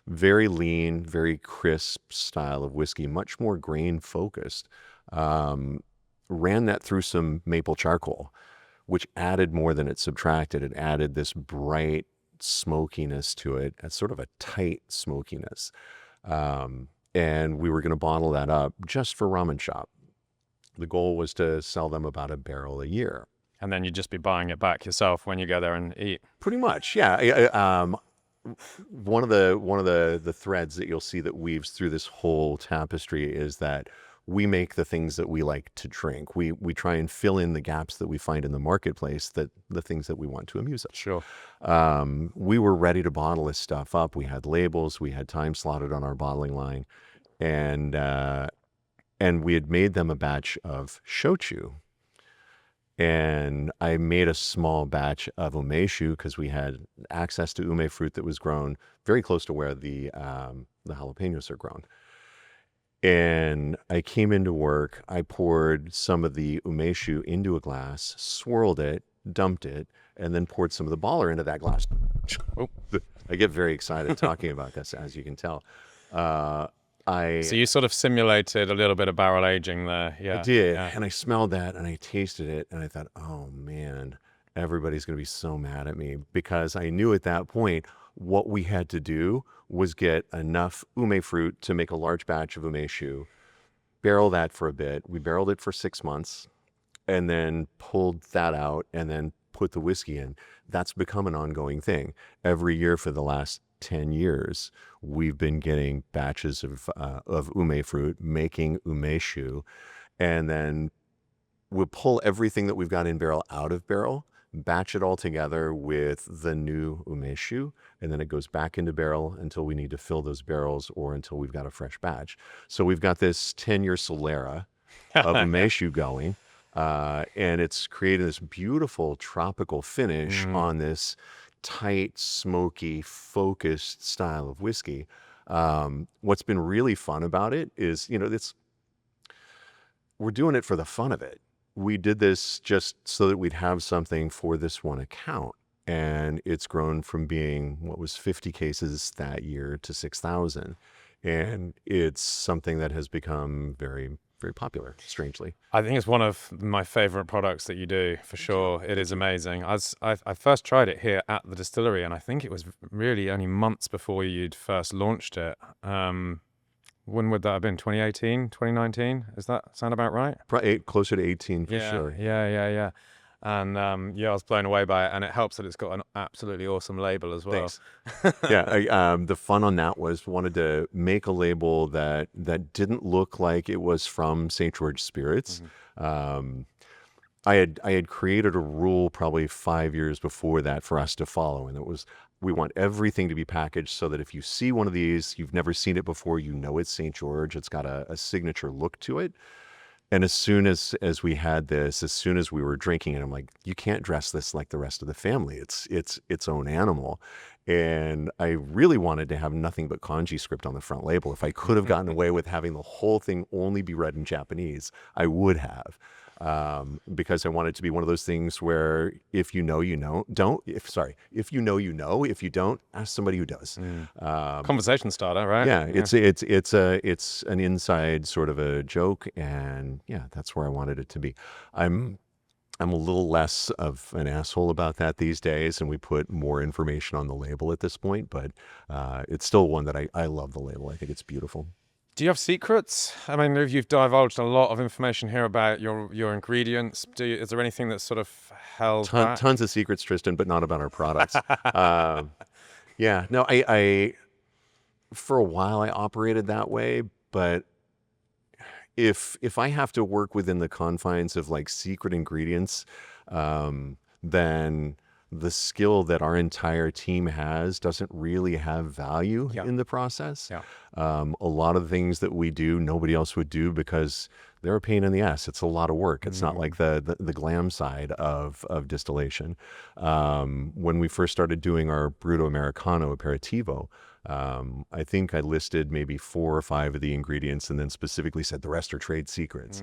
Very lean, very crisp style of whiskey, much more grain focused. Ran that through some maple charcoal, which added more than it subtracted. It added this bright smokiness to it, a sort of a tight smokiness. And we were going to bottle that up just for Ramen Shop. The goal was to sell them about a barrel a year. And then you'd just be buying it back yourself when you go there and eat. Pretty much, yeah. One of the threads that you'll see that weaves through this whole tapestry is that we make the things that we like to drink. We try and fill in the gaps that we find in the marketplace, the things that we want to amuse us. Sure. We were ready to bottle this stuff up. We had labels. We had time slotted on our bottling line. And we had made them a batch of shochu. And I made a small batch of umeshu because we had access to ume fruit that was grown very close to where the jalapenos are grown. And I came into work, I poured some of the umeshu into a glass, swirled it, dumped it, and then poured some of the baller into that glass. Oh, I get very excited talking about this, as you can tell. So you sort of simulated a little bit of barrel aging there. Yeah, I did. Yeah. And I smelled that and I tasted it and I thought, oh man, everybody's going to be so mad at me, because I knew at that point what we had to do was get enough ume fruit to make a large batch of umeshu, barrel that for a bit. We barreled it for 6 months and then pulled that out and then put the whiskey in. That's become an ongoing thing. Every year for the last 10 years, we've been getting batches of ume fruit, making umeshu, and then we'll pull everything that we've got in barrel out of barrel, batch it all together with the new umeshu, and then it goes back into barrel until we need to fill those barrels or until we've got a fresh batch. So we've got this 10-year Solera of umeshu going, and it's created this beautiful tropical finish on this tight, smoky, focused style of whiskey. What's been really fun about it is, we're doing it for the fun of it. We did this just so that we'd have something for this one account. And it's grown from being what was 50 cases that year to 6,000. And it's something that has become very, very popular, strangely. I think it's one of my favorite products that you do, for sure. It is amazing. I first tried it here at the distillery, and I think it was really only months before you'd first launched it. When would that have been? 2018, 2019? Does that sound about right? Probably closer to 18 for sure. Yeah. And I was blown away by it, and it helps that it's got an absolutely awesome label as well. Thanks. The fun on that was wanted to make a label that didn't look like it was from St. George Spirits. I had created a rule probably 5 years before that for us to follow, and it was, we want everything to be packaged so that if you see one of these, you've never seen it before, it's St. George, it's got a signature look to it. And as soon as we had this, as soon as we were drinking it, I'm like, you can't dress this like the rest of the family. It's its own animal. And I really wanted to have nothing but kanji script on the front label. If I could have gotten away with having the whole thing only be read in Japanese, I would have. Because I want it to be one of those things where if you know, you know, if you know, you know, if you don't, ask somebody who does. Conversation starter, right? Yeah, it's an inside sort of a joke, and that's where I wanted it to be. I'm a little less of an asshole about that these days, and we put more information on the label at this point, but it's still one that I love the label. I think it's beautiful. Do you have secrets? I mean, you've divulged a lot of information here about your ingredients. Is there anything that's sort of held back? Tons of secrets, Tristan, but not about our products. I for a while I operated that way, but if I have to work within the confines of like secret ingredients, then the skill that our entire team has doesn't really have value in the process. A lot of the things that we do, nobody else would do because they're a pain in the ass. It's a lot of work. It's not like the glam side of distillation. When we first started doing our Bruto Americano Aperitivo, I think I listed maybe 4 or 5 of the ingredients and then specifically said the rest are trade secrets.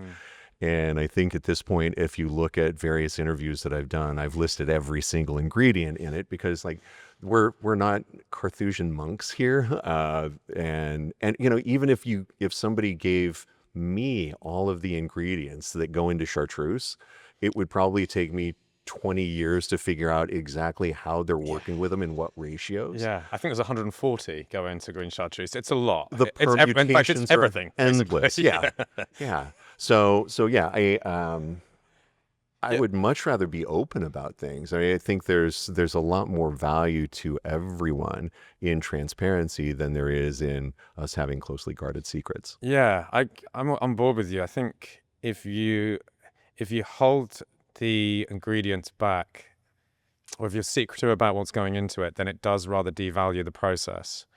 And I think at this point, if you look at various interviews that I've done, I've listed every single ingredient in it because like we're not Carthusian monks here. And even if somebody gave me all of the ingredients that go into chartreuse, it would probably take me 20 years to figure out exactly how they're working with them in what ratios. Yeah, I think there's 140 go into green chartreuse. It's a lot. The permutations it's everything. Endless. Yeah. So I would much rather be open about things. I mean, I think there's a lot more value to everyone in transparency than there is in us having closely guarded secrets. Yeah, I'm on board with you. I think if you hold the ingredients back, or if you're secretive about what's going into it, then it does rather devalue the process.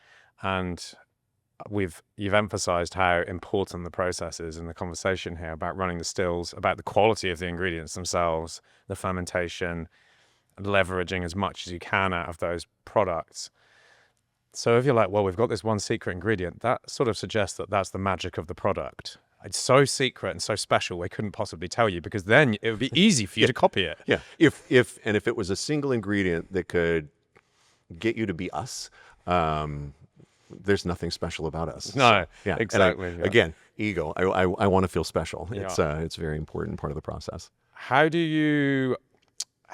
And you've emphasized how important the process is in the conversation here about running the stills, about the quality of the ingredients themselves, the fermentation, leveraging as much as you can out of those products. So if you're like, well, we've got this one secret ingredient, that sort of suggests that that's the magic of the product. It's so secret and so special, we couldn't possibly tell you, because then it would be easy for you to copy it. Yeah. If it was a single ingredient that could get you to be us, there's nothing special about us. No, so, exactly. Again, ego. I want to feel special. It's a very important part of the process. How do you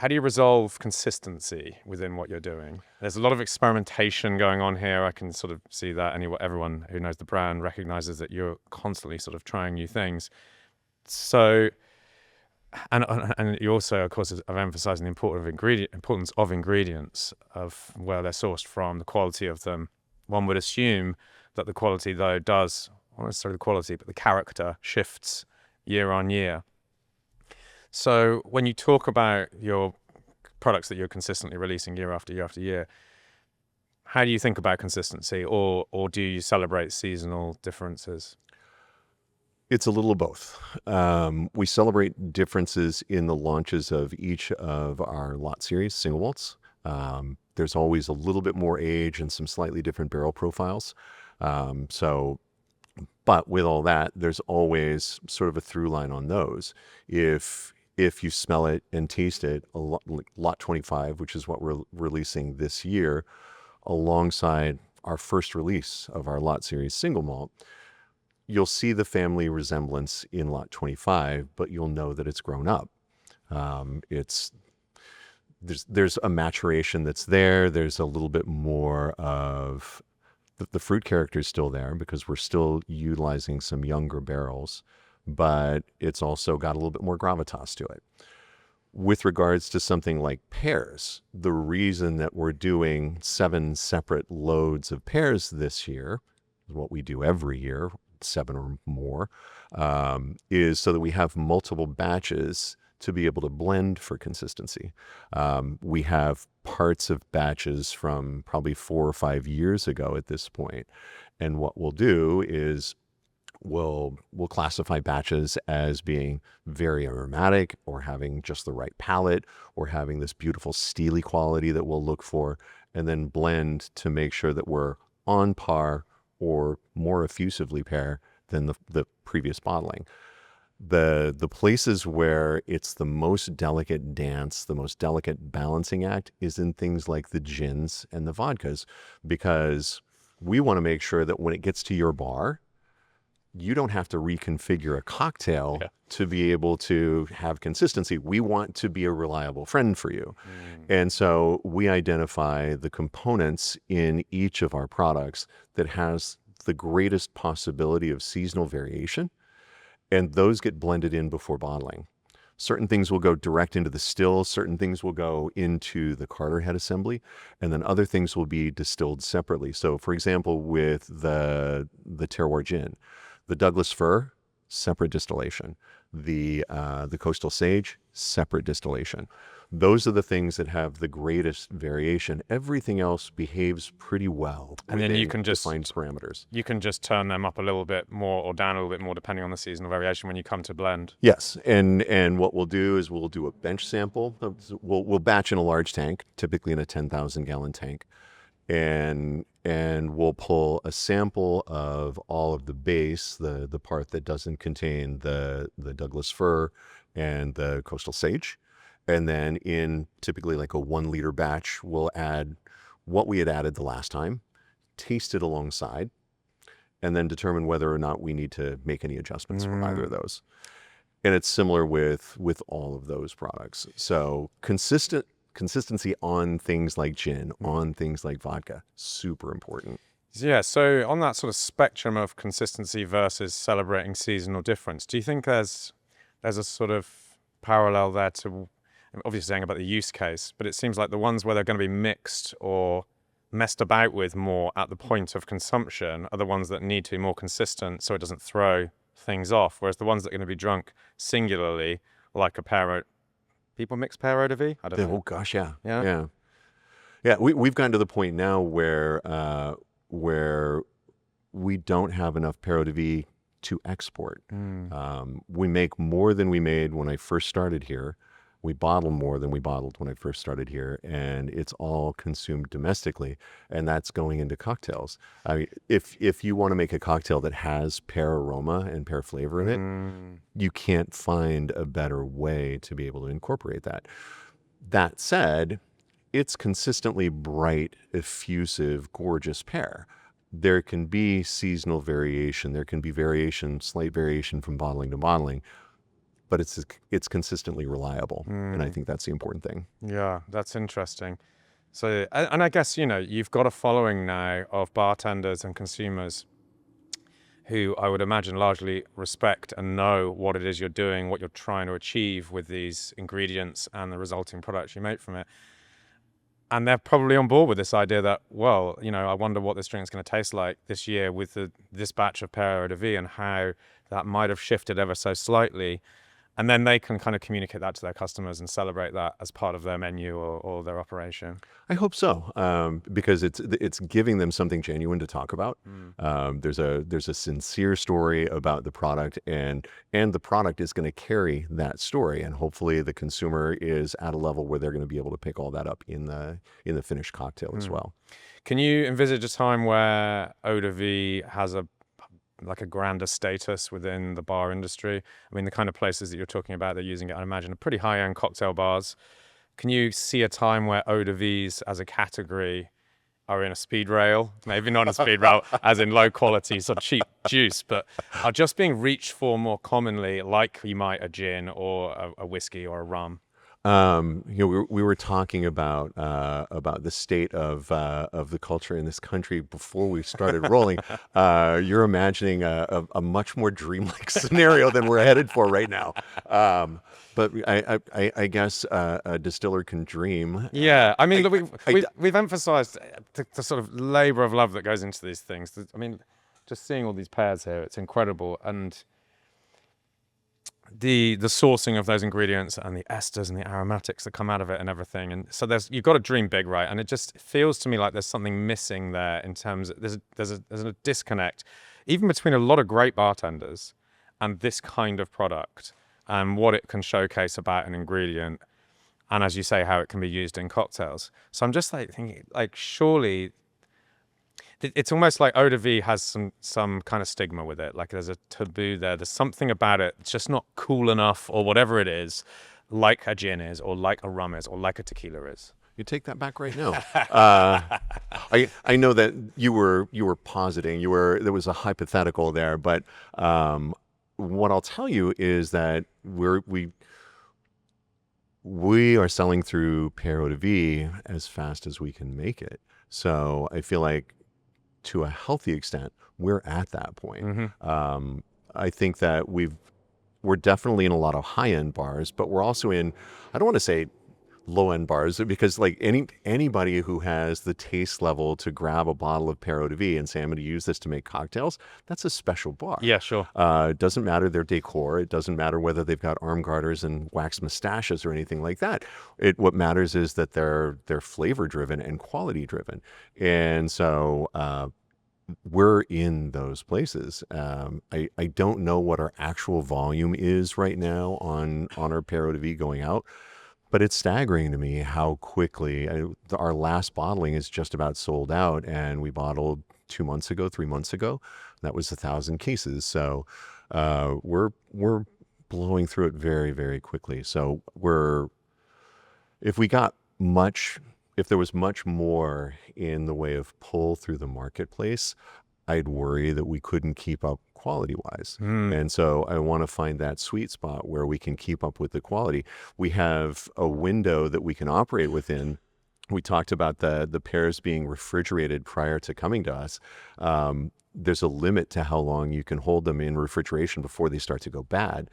how do you resolve consistency within what you're doing? There's a lot of experimentation going on here. I can sort of see that. Everyone who knows the brand recognizes that you're constantly sort of trying new things. So, and you also, of course, are emphasizing the importance of ingredients, of where they're sourced from, the quality of them. One would assume that the quality, though, does, not necessarily the quality, but the character shifts year on year. So when you talk about your products that you're consistently releasing year after year after year, how do you think about consistency, or do you celebrate seasonal differences? It's a little of both. We celebrate differences in the launches of each of our lot series, single malts. There's always a little bit more age and some slightly different barrel profiles. But with all that, there's always sort of a through line on those. If you smell it and taste it, lot 25, which is what we're releasing this year, alongside our first release of our lot series single malt, you'll see the family resemblance in lot 25, but you'll know that it's grown up. There's a maturation that's there. There's a little bit more of the fruit character is still there because we're still utilizing some younger barrels, but it's also got a little bit more gravitas to it. With regards to something like Pears, the reason that we're doing 7 separate loads of Pears this year, what we do every year, 7 or more, is so that we have multiple batches to be able to blend for consistency. We have parts of batches from probably 4 or 5 years ago at this point. And what we'll do is we'll classify batches as being very aromatic, or having just the right palate, or having this beautiful steely quality that we'll look for, and then blend to make sure that we're on par or more effusively pair than the previous bottling. The places where it's the most delicate dance, the most delicate balancing act, is in things like the gins and the vodkas, because we want to make sure that when it gets to your bar, you don't have to reconfigure a cocktail to be able to have consistency. We want to be a reliable friend for you. And so we identify the components in each of our products that has the greatest possibility of seasonal variation, and those get blended in before bottling. Certain things will go direct into the still, certain things will go into the Carter head assembly, and then other things will be distilled separately. So for example, with the terroir gin, the Douglas fir, separate distillation. The coastal sage, separate distillation. Those are the things that have the greatest variation. Everything else behaves pretty well. And then you can just find parameters. You can just turn them up a little bit more or down a little bit more depending on the seasonal variation when you come to blend. Yes, and what we'll do is we'll do a bench sample. We'll batch in a large tank, typically in a 10,000 gallon tank, and we'll pull a sample of all of the base, the part that doesn't contain the Douglas fir and the coastal sage. And then in typically like a 1 liter batch, we'll add what we had added the last time, taste it alongside, and then determine whether or not we need to make any adjustments for either of those. And it's similar with all of those products. So consistency on things like gin, on things like vodka, super important. Yeah, so on that sort of spectrum of consistency versus celebrating seasonal difference, do you think there's a sort of parallel there to, obviously saying about the use case, but it seems like the ones where they're going to be mixed or messed about with more at the point of consumption are the ones that need to be more consistent so it doesn't throw things off, whereas the ones that are going to be drunk singularly, like a pear, people mix pear Eau de Vie? I don't know. Oh gosh, yeah. We've gotten to the point now where we don't have enough pear Eau de Vie to export. We make more than we made when I first started here. We bottle more than we bottled when I first started here, and it's all consumed domestically, and that's going into cocktails. I mean, if you want to make a cocktail that has pear aroma and pear flavor in it, you can't find a better way to be able to incorporate that. That said, it's consistently bright, effusive, gorgeous pear. There can be seasonal variation. There can be variation, slight variation from bottling to bottling. but it's consistently reliable, and I think that's the important thing. Yeah, that's interesting. So, and I guess, you've got a following now of bartenders and consumers who I would imagine largely respect and know what it is you're doing, what you're trying to achieve with these ingredients and the resulting products you make from it. And they're probably on board with this idea that, well, I wonder what this drink's going to taste like this year with this batch of Pear Eau de Vie and how that might have shifted ever so slightly. And then they can kind of communicate that to their customers and celebrate that as part of their menu or their operation. I hope so, because it's giving them something genuine to talk about. There's a sincere story about the product, and the product is going to carry that story, and hopefully the consumer is at a level where they're going to be able to pick all that up in the finished cocktail as well. Can you envisage a time where Eau de Vie has a grander status within the bar industry? I mean, the kind of places that you're talking about, they're using it, I imagine, are pretty high-end cocktail bars. Can you see a time where Eau de Vies as a category are in a speed rail? Maybe not a speed rail, as in low quality, sort of cheap juice, but are just being reached for more commonly, like you might a gin or a whiskey or a rum? We were talking about the state of the culture in this country before we started rolling. You're imagining a much more dreamlike scenario than we're headed for right now. But I guess a distiller can dream. Yeah, I mean, we've emphasized the sort of labor of love that goes into these things. I mean, just seeing all these pears here, it's incredible. And the sourcing of those ingredients and the esters and the aromatics that come out of it and everything, and so you've got to dream big, right? And it just feels to me like there's something missing there in terms of there's a disconnect even between a lot of great bartenders and this kind of product and what it can showcase about an ingredient, and as you say, how it can be used in cocktails. So I'm just thinking, surely it's almost like Eau de Vie has some kind of stigma with it. Like there's a taboo there. There's something about it. It's just not cool enough, or whatever it is, like a gin is, or like a rum is, or like a tequila is. You take that back right now. I know that you were positing there was a hypothetical there, but what I'll tell you is that we are selling through Pear Eau de Vie as fast as we can make it. So I feel like, to a healthy extent, we're at that point. I think that we're definitely in a lot of high-end bars, but we're also in, I don't want to say low-end bars, because like anybody who has the taste level to grab a bottle of Pear Eau de Vie and say, I'm going to use this to make cocktails, that's a special bar. Yeah, sure. It doesn't matter their decor. It doesn't matter whether they've got arm garters and wax mustaches or anything like that. What matters is that they're flavor-driven and quality-driven. And so we're in those places. I don't know what our actual volume is right now on our Pear Eau de Vie going out, but it's staggering to me how quickly our last bottling is just about sold out, and we bottled 3 months ago. That was 1,000 cases. So we're blowing through it very, very quickly. So if there was much more in the way of pull through the marketplace, I'd worry that we couldn't keep up quality-wise. And so I want to find that sweet spot where we can keep up with the quality. We have a window that we can operate within. We talked about the pears being refrigerated prior to coming to us. There's a limit to how long you can hold them in refrigeration before they start to go bad.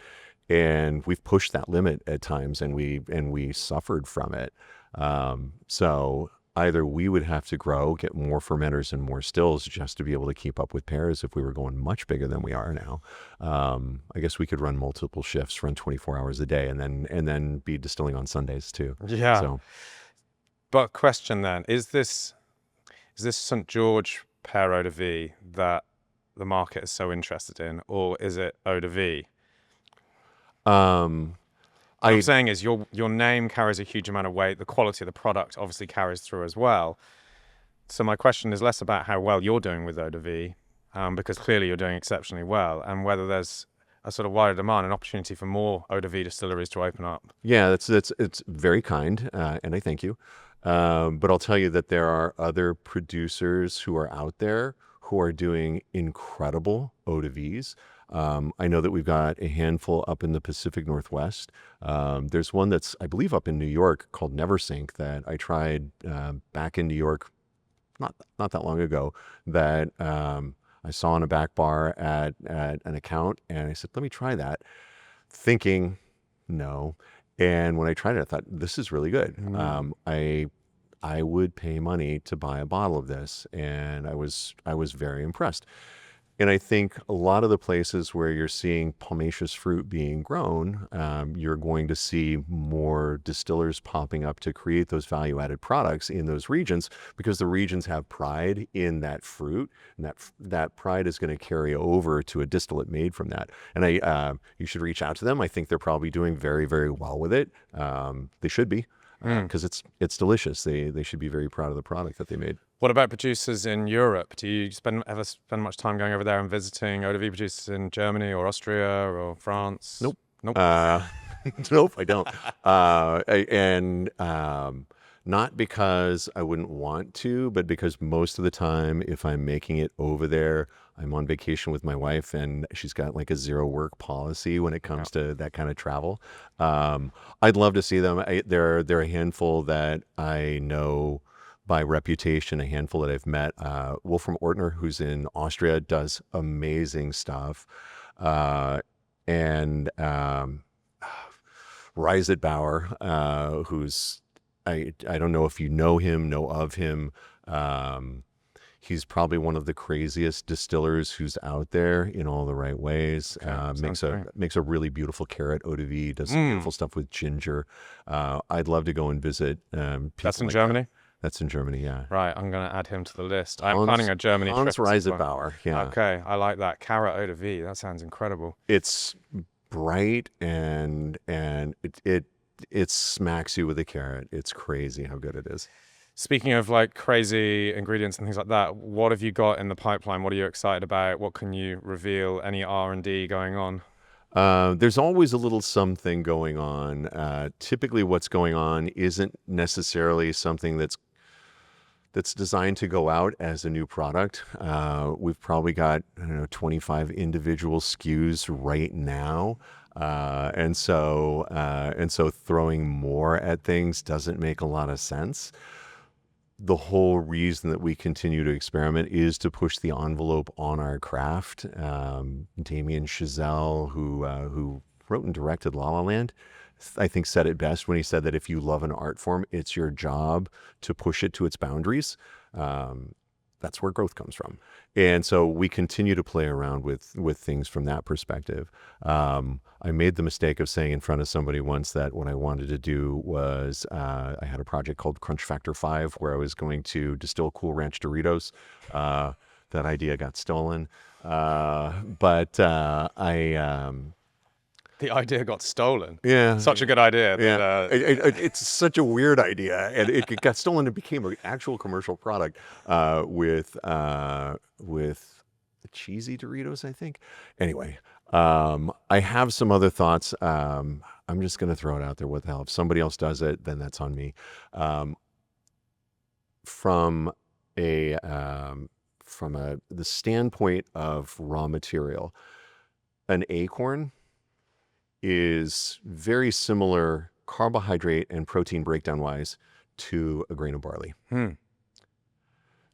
And we've pushed that limit at times, and we suffered from it. So either we would have to get more fermenters and more stills just to be able to keep up with pears if we were going much bigger than we are now. I guess we could run multiple shifts, run 24 hours a day, and then be distilling on Sundays too. Yeah. So, but question then, is this St George Pear Eau de Vie that the market is so interested in, or is it Eau de Vie? What I'm saying is your name carries a huge amount of weight. The quality of the product obviously carries through as well. So my question is less about how well you're doing with Eau de Vie, because clearly you're doing exceptionally well, and whether there's a sort of wider demand, an opportunity for more Eau de Vie distilleries to open up. Yeah, it's very kind, and I thank you. But I'll tell you that there are other producers who are out there who are doing incredible Eau de Vies. I know that we've got a handful up in the Pacific Northwest. There's one that's, I believe, up in New York called Neversink that I tried back in New York not that long ago, that I saw in a back bar at an account, and I said, let me try that, thinking no. And when I tried it, I thought, this is really good. I would pay money to buy a bottle of this, and I was very impressed. And I think a lot of the places where you're seeing pomaceous fruit being grown, you're going to see more distillers popping up to create those value-added products in those regions, because the regions have pride in that fruit, and that pride is going to carry over to a distillate made from that. And you should reach out to them. I think they're probably doing very, very well with it. They should be, because it's delicious. They should be very proud of the product that they made. What about producers in Europe? Do you ever spend much time going over there and visiting Eau de Vie producers in Germany or Austria or France? Nope. Nope. Nope, I don't. Not because I wouldn't want to, but because most of the time, if I'm making it over there, I'm on vacation with my wife, and she's got like a zero work policy when it comes to that kind of travel. I'd love to see them. There are a handful that I know by reputation, a handful that I've met. Wolfram Ortner, who's in Austria, does amazing stuff. And Reisetbauer, who's, I don't know if you know of him. He's probably one of the craziest distillers who's out there in all the right ways. Makes a really beautiful carrot eau de vie, does some beautiful stuff with ginger. I'd love to go and visit. That's in Germany? That's in Germany, yeah. Right, I'm going to add him to the list. I'm planning a Germany trip. Hans Reisetbauer, yeah. Okay, I like that. Carrot eau de vie, that sounds incredible. It's bright, and it smacks you with a carrot. It's crazy how good it is. Speaking of like crazy ingredients and things like that, what have you got in the pipeline? What are you excited about? What can you reveal? Any R&D going on? There's always a little something going on. Typically what's going on isn't necessarily something that's designed to go out as a new product. We've probably got, 25 individual SKUs right now. And so throwing more at things doesn't make a lot of sense. The whole reason that we continue to experiment is to push the envelope on our craft. Damien Chazelle, who wrote and directed La La Land, I think said it best when he said that if you love an art form, it's your job to push it to its boundaries. That's where growth comes from. And so we continue to play around with things from that perspective. I made the mistake of saying in front of somebody once that what I wanted to do was, I had a project called Crunch Factor 5 where I was going to distill Cool Ranch Doritos. That idea got stolen. The idea got stolen. Yeah. Such a good idea. Yeah. It's such a weird idea. And it got stolen and became an actual commercial product with the cheesy Doritos, I think. Anyway, I have some other thoughts. I'm just going to throw it out there. What the hell? If somebody else does it, then that's on me. From the standpoint of raw material, an acorn is very similar carbohydrate and protein breakdown wise to a grain of barley.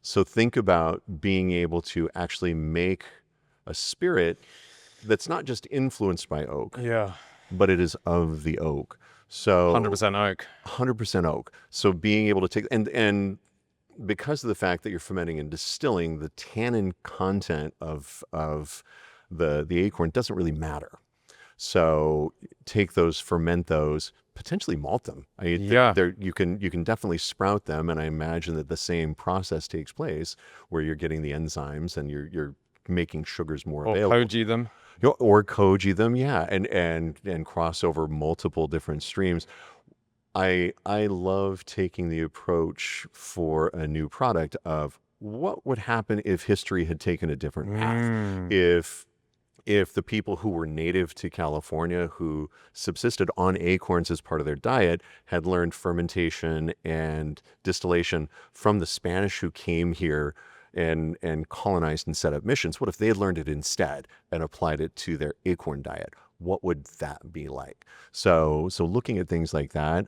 So think about being able to actually make a spirit that's not just influenced by oak, but it is of the oak. So 100% oak. 100% oak. So being able to take, and because of the fact that you're fermenting and distilling, the tannin content of the acorn doesn't really matter. So take those, ferment those, potentially malt them. You can definitely sprout them, and I imagine that the same process takes place where you're getting the enzymes and you're making sugars more available. Or koji them. Or koji them, yeah, and cross over multiple different streams. I love taking the approach for a new product of what would happen if history had taken a different path. If the people who were native to California, who subsisted on acorns as part of their diet, had learned fermentation and distillation from the Spanish who came here and colonized and set up missions. What if they had learned it instead and applied it to their acorn diet? What would that be like? So looking at things like that,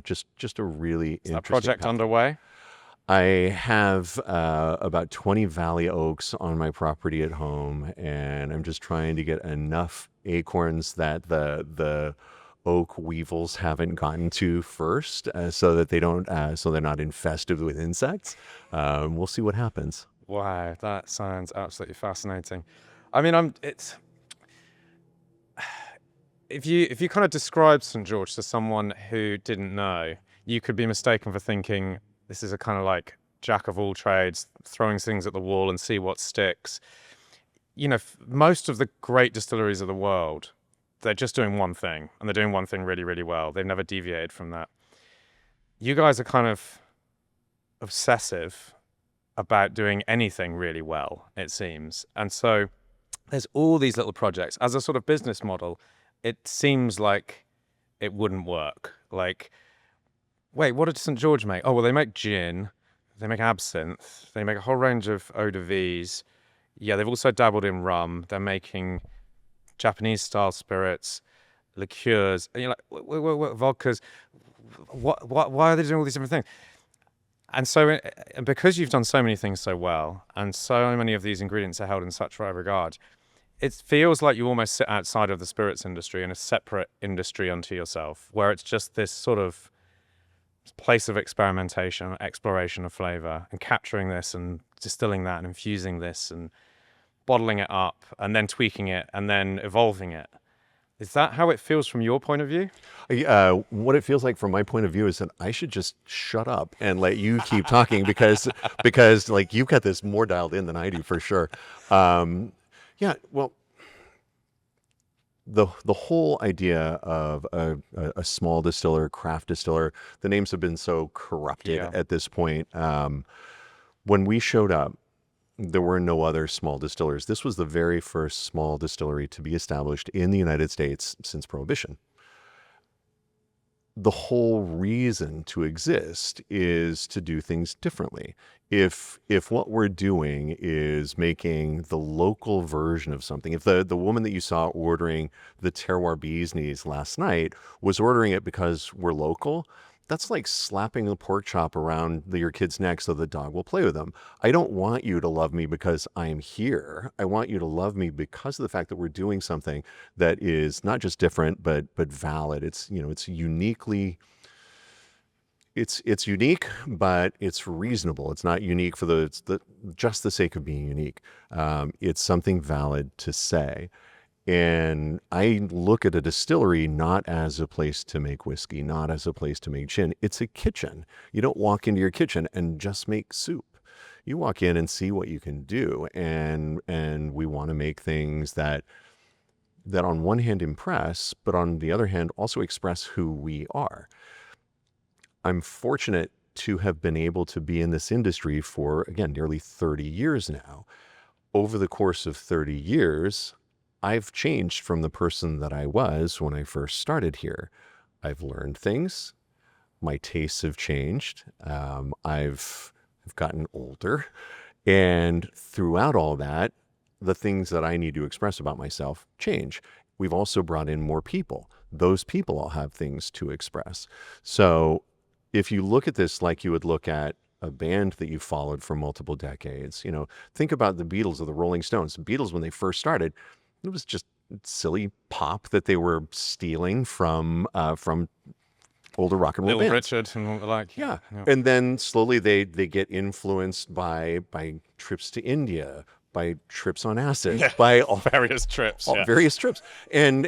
just a really interesting project path. underway? I have about 20 valley oaks on my property at home, and I'm just trying to get enough acorns that the oak weevils haven't gotten to first, so that they don't, so they're not infested with insects. We'll see what happens. Wow, that sounds absolutely fascinating. I mean, if you kind of describe St George to someone who didn't know, you could be mistaken for thinking this is a kind of like jack of all trades, throwing things at the wall and see what sticks. You know, most of the great distilleries of the world, they're just doing one thing, and they're doing one thing really, really well. They've never deviated from that. You guys are kind of obsessive about doing anything really well, it seems. And so there's all these little projects. As a sort of business model, it seems like it wouldn't work. Like, wait, what did St George make? Oh, well, they make gin, they make absinthe, they make a whole range of eau de vies. Yeah, they've also dabbled in rum. They're making Japanese-style spirits, liqueurs, and you're like, what, vodkas. Why are they doing all these different things? And so, because you've done so many things so well, and so many of these ingredients are held in such high regard, it feels like you almost sit outside of the spirits industry in a separate industry unto yourself, where it's just this sort of place of experimentation, exploration of flavor, and capturing this and distilling that and infusing this and bottling it up and then tweaking it and then evolving it. Is that how it feels from your point of view? What it feels like from my point of view is that I should just shut up and let you keep talking because like you've got this more dialed in than I do for sure. Yeah, well, the whole idea of a small distiller, craft distiller, the names have been so corrupted at this point. When we showed up, there were no other small distillers. This was the very first small distillery to be established in the United States since Prohibition. The whole reason to exist is to do things differently. If what we're doing is making the local version of something, if the woman that you saw ordering the terroir bee's knees last night was ordering it because we're local, that's like slapping a pork chop around your kid's neck so the dog will play with them. I don't want you to love me because I am here. I want you to love me because of the fact that we're doing something that is not just different, but valid. It's, you know, it's uniquely, it's unique, but it's reasonable. It's not unique for just the sake of being unique. It's something valid to say. And I look at a distillery not as a place to make whiskey, not as a place to make gin. It's a kitchen. You don't walk into your kitchen and just make soup. You walk in and see what you can do. And we want to make things that on one hand impress, but on the other hand also express who we are. I'm fortunate to have been able to be in this industry for, again, nearly 30 years now. Over the course of 30 years, I've changed from the person that I was when I first started here. I've learned things. My tastes have changed. I've gotten older. And throughout all that, the things that I need to express about myself change. We've also brought in more people. Those people all have things to express. So if you look at this like you would look at a band that you followed for multiple decades, you know, think about the Beatles or the Rolling Stones. The Beatles, when they first started, it was just silly pop that they were stealing from older rock and roll Little bands. Richard and the like. Yeah. And then slowly they get influenced by trips to India, by trips on acid, by all various trips. Various trips. And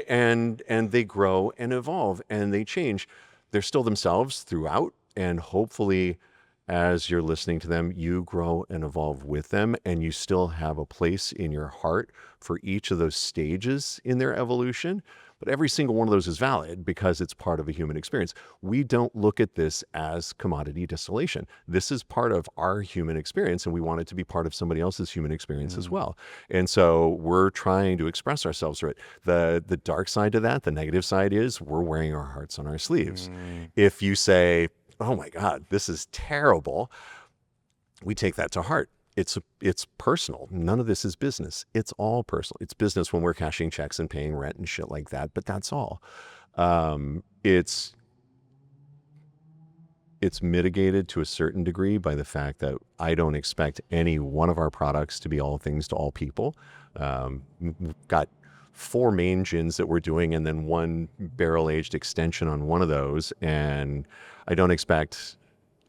they grow and evolve and they change. They're still themselves throughout, and hopefully as you're listening to them, you grow and evolve with them, and you still have a place in your heart for each of those stages in their evolution. But every single one of those is valid because it's part of a human experience. We don't look at this as commodity distillation. This is part of our human experience, and we want it to be part of somebody else's human experience as well. And so we're trying to express ourselves through it. The dark side to that, the negative side is we're wearing our hearts on our sleeves. If you say, oh my God, this is terrible, we take that to heart. it's personal. None of this is business. It's all personal. It's business when we're cashing checks and paying rent and shit like that, but that's all. It's mitigated to a certain degree by the fact that I don't expect any one of our products to be all things to all people. We've got 4 main gins that we're doing and then 1 barrel-aged extension on one of those. And I don't expect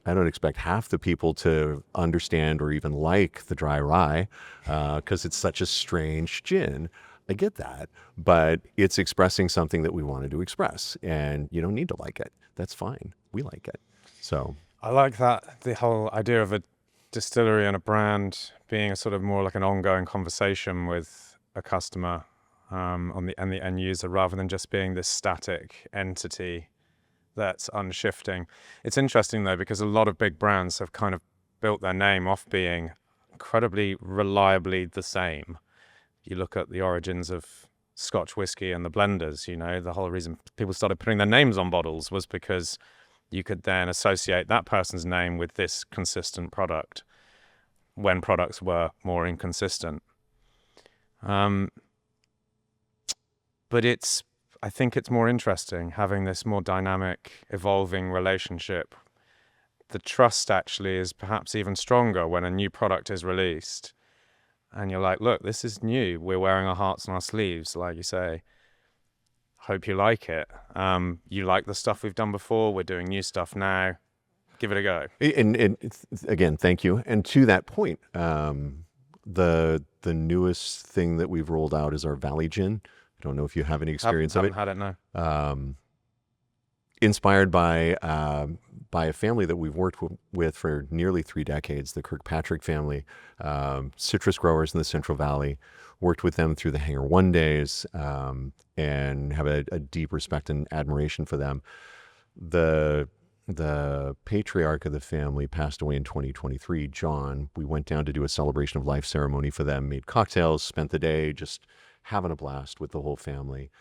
half the people to understand or even like the dry rye because it's such a strange gin. I get that, but it's expressing something that we wanted to express, and you don't need to like it. That's fine. We like it. So I like that, the whole idea of a distillery and a brand being a sort of more like an ongoing conversation with a customer and the end user, rather than just being this static entity that's unshifting. It's interesting though, because a lot of big brands have kind of built their name off being incredibly reliably the same. You look at the origins of Scotch whiskey and the blenders, you know, the whole reason people started putting their names on bottles was because you could then associate that person's name with this consistent product when products were more inconsistent. But I think it's more interesting having this more dynamic, evolving relationship. The trust actually is perhaps even stronger when a new product is released. And you're like, look, this is new. We're wearing our hearts on our sleeves, like you say. Hope you like it. You like the stuff we've done before. We're doing new stuff now. Give it a go. And again, thank you. And to that point, the newest thing that we've rolled out is our Valley Gin. I don't know if you have any experience of it. Haven't had it, no. Inspired by a family that we've worked with for nearly 3 decades, the Kirkpatrick family, citrus growers in the Central Valley. Worked with them through the Hangar One days, and have a deep respect and admiration for them. The patriarch of the family passed away in 2023, John. We went down to do a celebration of life ceremony for them, made cocktails, spent the day just having a blast with the whole family.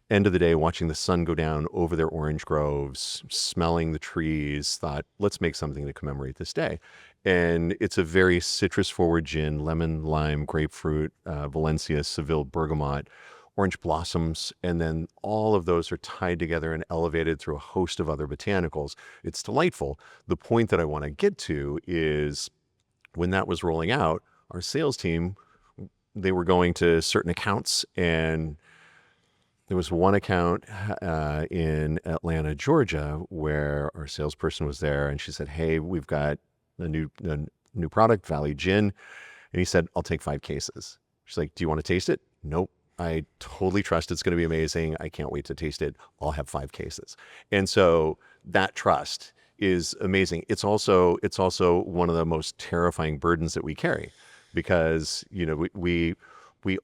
End of the day, watching the sun go down over their orange groves, smelling the trees, thought, let's make something to commemorate this day. And it's a very citrus-forward gin, lemon, lime, grapefruit, Valencia, Seville, bergamot, orange blossoms, and then all of those are tied together and elevated through a host of other botanicals. It's delightful. The point that I want to get to is when that was rolling out, our sales team, they were going to certain accounts, and there was one account in Atlanta, Georgia, where our salesperson was there, and she said, hey, we've got a new product, Valley Gin. And he said, I'll take 5 cases. She's like, do you want to taste it? Nope. I totally trust it's going to be amazing. I can't wait to taste it. I'll have 5 cases. And so that trust is amazing. It's also one of the most terrifying burdens that we carry, because, you know, we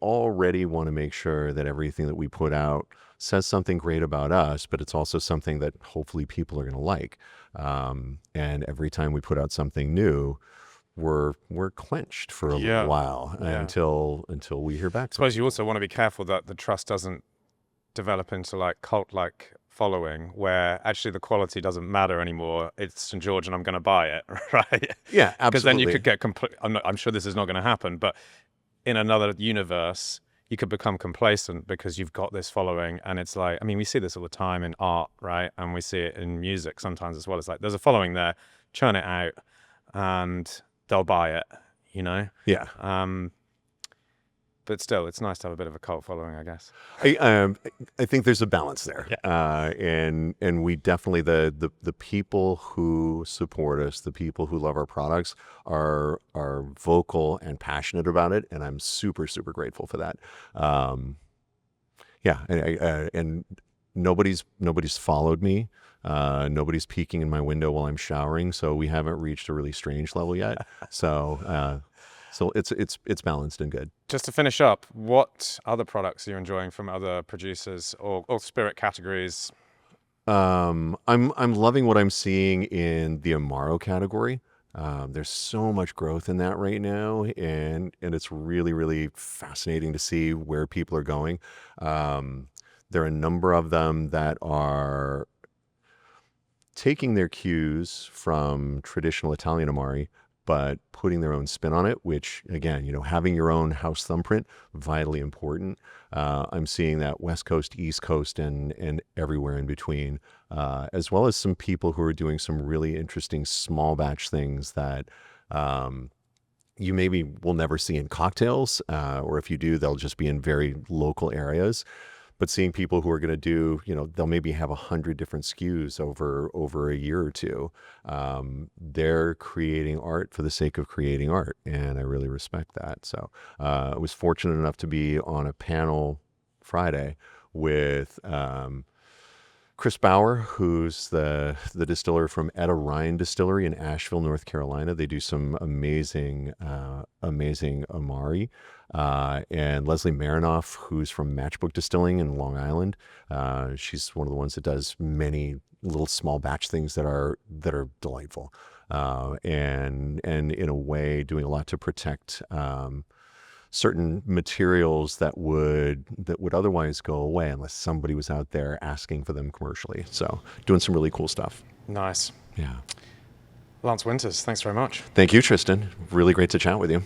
already want to make sure that everything that we put out says something great about us, but it's also something that hopefully people are going to like. And every time we put out something new, we're clenched for a little while until we hear back. I suppose you also want to be careful that the trust doesn't develop into like cult-like following, where actually the quality doesn't matter anymore. It's St George and I'm going to buy it, right? Yeah, absolutely. Because then you could get I'm sure this is not going to happen, but in another universe, you could become complacent because you've got this following. And it's like, I mean, we see this all the time in art, right? And we see it in music sometimes as well. It's like, there's a following there, churn it out and they'll buy it, you know? Yeah. But still, it's nice to have a bit of a cult following, I guess. I think there's a balance there. Yeah. And we definitely, the people who support us, the people who love our products are vocal and passionate about it. And I'm super, super grateful for that. And nobody's followed me. Nobody's peeking in my window while I'm showering. So we haven't reached a really strange level yet. So it's balanced and good. Just to finish up, what other products are you enjoying from other producers or spirit categories? I'm loving what I'm seeing in the Amaro category. There's so much growth in that right now, and it's really, really fascinating to see where people are going. There are a number of them that are taking their cues from traditional Italian Amari but putting their own spin on it, which again, having your own house thumbprint, vitally important. I'm seeing that West Coast, East Coast, and everywhere in between, as well as some people who are doing some really interesting small batch things that you maybe will never see in cocktails, or if you do, they'll just be in very local areas. But seeing people who are going to do, they'll maybe have 100 different SKUs over a year or two. They're creating art for the sake of creating art, and I really respect that. So I was fortunate enough to be on a panel Friday with Chris Bauer, who's the distiller from Etta Ryan Distillery in Asheville, North Carolina. They do some amazing Amari. And Leslie Marinoff, who's from Matchbook Distilling in Long Island. She's one of the ones that does many little small batch things that are delightful, and in a way doing a lot to protect certain materials that would otherwise go away unless somebody was out there asking for them commercially. So doing some really cool stuff. Nice. Yeah. Lance Winters, thanks very much. Thank you, Tristan. Really great to chat with you.